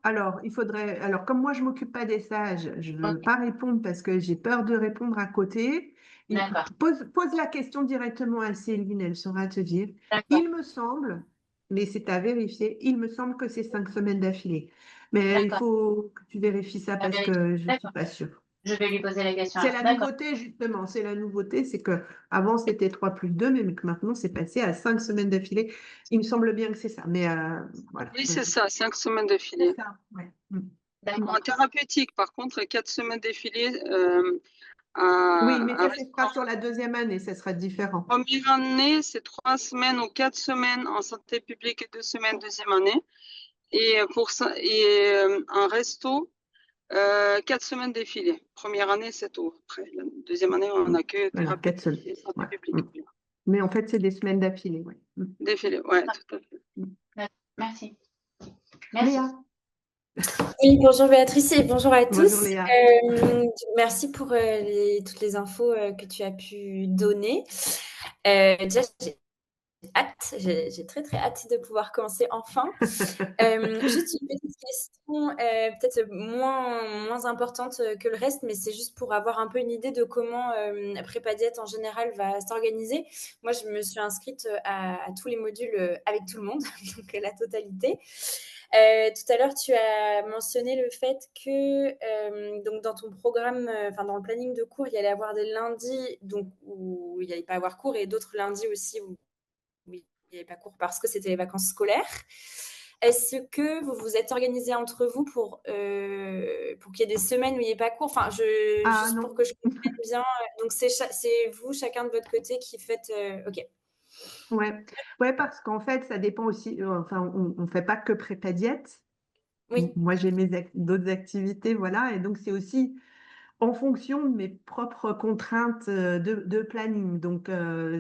Alors, il faudrait. Alors, comme moi, je m'occupe pas des sages, je ne veux Ok, pas répondre parce que j'ai peur de répondre à côté. d'accord, Pose la question directement à Céline, elle saura te dire. d'accord, Il me semble, mais c'est à vérifier, il me semble que c'est 5 semaines d'affilée. Mais il d'accord. faut que tu vérifies ça À parce vérifier. que je ne suis D'accord. pas sûre. Je vais lui poser la question C'est alors. la D'accord. nouveauté, justement. C'est la nouveauté, c'est que avant c'était 3 plus 2, mais que maintenant c'est passé à 5 semaines d'affilée. Il me semble bien que c'est ça. Mais voilà. Oui, c'est ça, 5 semaines C'est d'affilée. ça. Ouais. Mm. D'accord. En thérapeutique, par contre, 4 semaines d'affilée Oui, mais à ça, ce sera restaurant. sur la deuxième année, ça sera différent. Première année, c'est 3 semaines ou 4 semaines en santé publique et 2 semaines deuxième année. Et pour ça, un resto, 4 semaines d'affilée. Première année, c'est tout. Après, la deuxième année, on Mm. n'a que Voilà, 4 semaines. thérapeutique et santé Ouais. publique. Mm. Mais en fait, c'est des semaines d'affilée. Ouais. Mm. Défilé, ouais, tout à fait. Mm. D'accord. Merci. Merci. Léa, Oui, bonjour Béatrice et bonjour à bonjour tous. Léa. Merci pour toutes les infos que tu as pu donner. Déjà, j'ai hâte, j'ai très très hâte de pouvoir commencer enfin. Juste une petite question, peut-être moins importante que le reste, mais c'est juste pour avoir un peu une idée de comment Prépa Diète en général va s'organiser. Moi, je me suis inscrite à tous les modules avec tout le monde, donc la totalité. Tout à l'heure, tu as mentionné le fait que donc dans ton programme, enfin dans le planning de cours, il y allait avoir des lundis donc, où il n'y allait pas avoir cours et d'autres lundis aussi où il n'y avait pas cours parce que c'était les vacances scolaires. Est-ce que vous vous êtes organisé entre vous pour qu'il y ait des semaines où il n'y ait pas cours? Enfin, Ah juste pour non. que je comprenne bien. Donc, c'est vous, chacun de votre côté, qui faites. OK. Ouais. Ouais, parce qu'en fait, ça dépend aussi. Enfin, on ne fait pas que prépa diète. Oui. Moi, j'ai d'autres activités, voilà. Et donc, c'est aussi en fonction de mes propres contraintes de planning. Donc,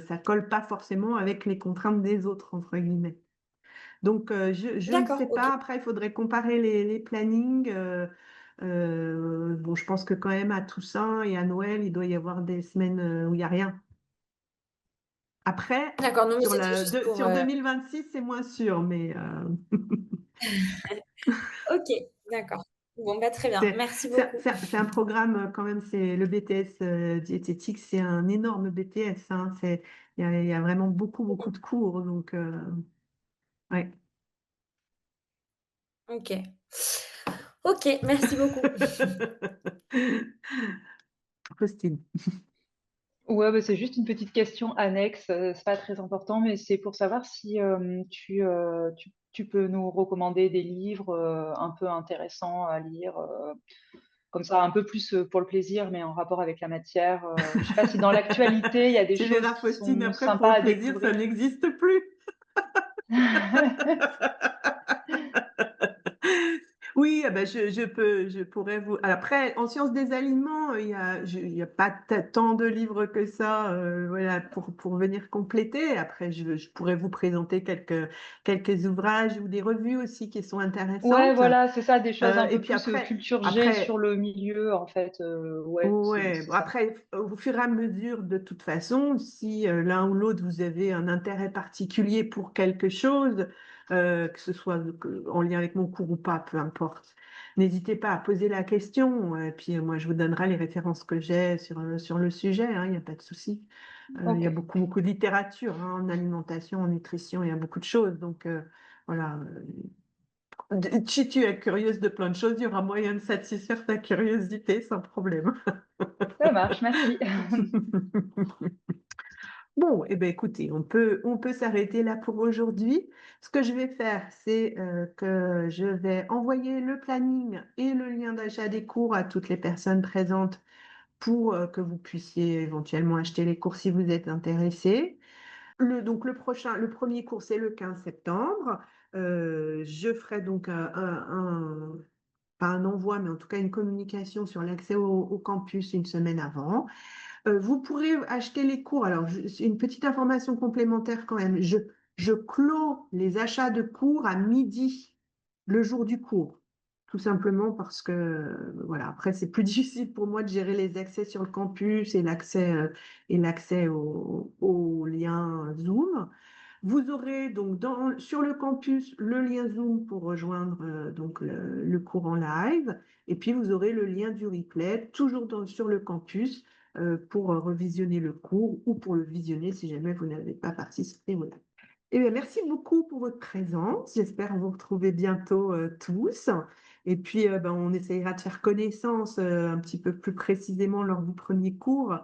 ça colle pas forcément avec les contraintes des autres, entre guillemets. Donc, je ne sais D'accord. OK. pas. Après, il faudrait comparer les plannings. Bon, je pense que quand même à Toussaint et à Noël, il doit y avoir des semaines où il n'y a rien. Après, D'accord. Non, mais c'était juste pour. sur 2026, c'est moins sûr, mais OK. D'accord. Bon, bah, très bien. c'est Merci c'est- beaucoup. c'est- c'est un programme quand même, c'est le BTS diététique, c'est un énorme BTS. Hein, il y a vraiment beaucoup, beaucoup de cours. Donc, ouais. OK. Ok, merci beaucoup. Faustine. Ouais, bah, c'est juste une petite question annexe, c'est pas très important, mais c'est pour savoir si tu peux nous recommander des livres un peu intéressants à lire, comme ça, un peu plus pour le plaisir, mais en rapport avec la matière. Je sais pas si dans l'actualité, il y a des Tu choses verras, qui Faustine, sont après, pour sympas le à plaisir, ça découvrir. n'existe plus. Oui, ah ben je pourrais vous. Après, en sciences des aliments, il y a pas tant de livres que ça, voilà, pour venir compléter. Après, je pourrais vous présenter quelques ouvrages ou des revues aussi qui sont Ouais, intéressantes. voilà, c'est ça, des choses un Et peu puis plus après, culture G sur après, le milieu, en fait. Ouais, ouais, c'est bon, ça. après, au fur et à mesure, de toute façon, si l'un ou l'autre vous avez un intérêt particulier pour quelque chose, que ce soit en lien avec mon cours ou pas, peu importe, n'hésitez pas à poser la question. Et puis moi, je vous donnerai les références que j'ai sur le sujet, hein, il n'y a pas de souci. Il y Ok. a beaucoup de littérature, hein, en alimentation, en nutrition, il y a beaucoup de choses. Donc voilà, si tu es curieuse de plein de choses, il y aura moyen de satisfaire ta curiosité sans problème. Ça marche, merci. Bon, eh bien, écoutez, on peut s'arrêter là pour aujourd'hui. Ce que je vais faire, c'est que je vais envoyer le planning et le lien d'achat des cours à toutes les personnes présentes pour que vous puissiez éventuellement acheter les cours si vous êtes intéressés. Donc le premier cours, c'est le 15 septembre. Je ferai donc pas un envoi, mais en tout cas une communication sur l'accès au campus une semaine avant. Vous pourrez acheter les cours. Alors, c'est une petite information complémentaire quand même. Je clôt les achats de cours à midi, le jour du cours. Tout simplement parce que, voilà, après, c'est plus difficile pour moi de gérer les accès sur le campus et l'accès au lien Zoom. Vous aurez donc sur le campus le lien Zoom pour rejoindre donc le cours en live. Et puis, vous aurez le lien du replay, toujours sur le campus pour revisionner le cours ou pour le visionner si jamais vous n'avez pas participé. Voilà. Eh bien, merci beaucoup pour votre présence. J'espère vous retrouver bientôt tous. Et puis, ben, on essayera de faire connaissance un petit peu plus précisément lors du premier cours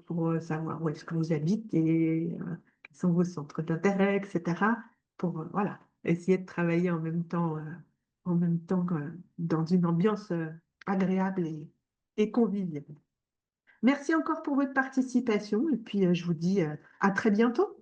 pour savoir où est-ce que vous habitez, quels sont vos centres d'intérêt, etc. Pour voilà, essayer de travailler en même temps dans une ambiance agréable et conviviale. Merci encore pour votre participation et puis je vous dis à très bientôt.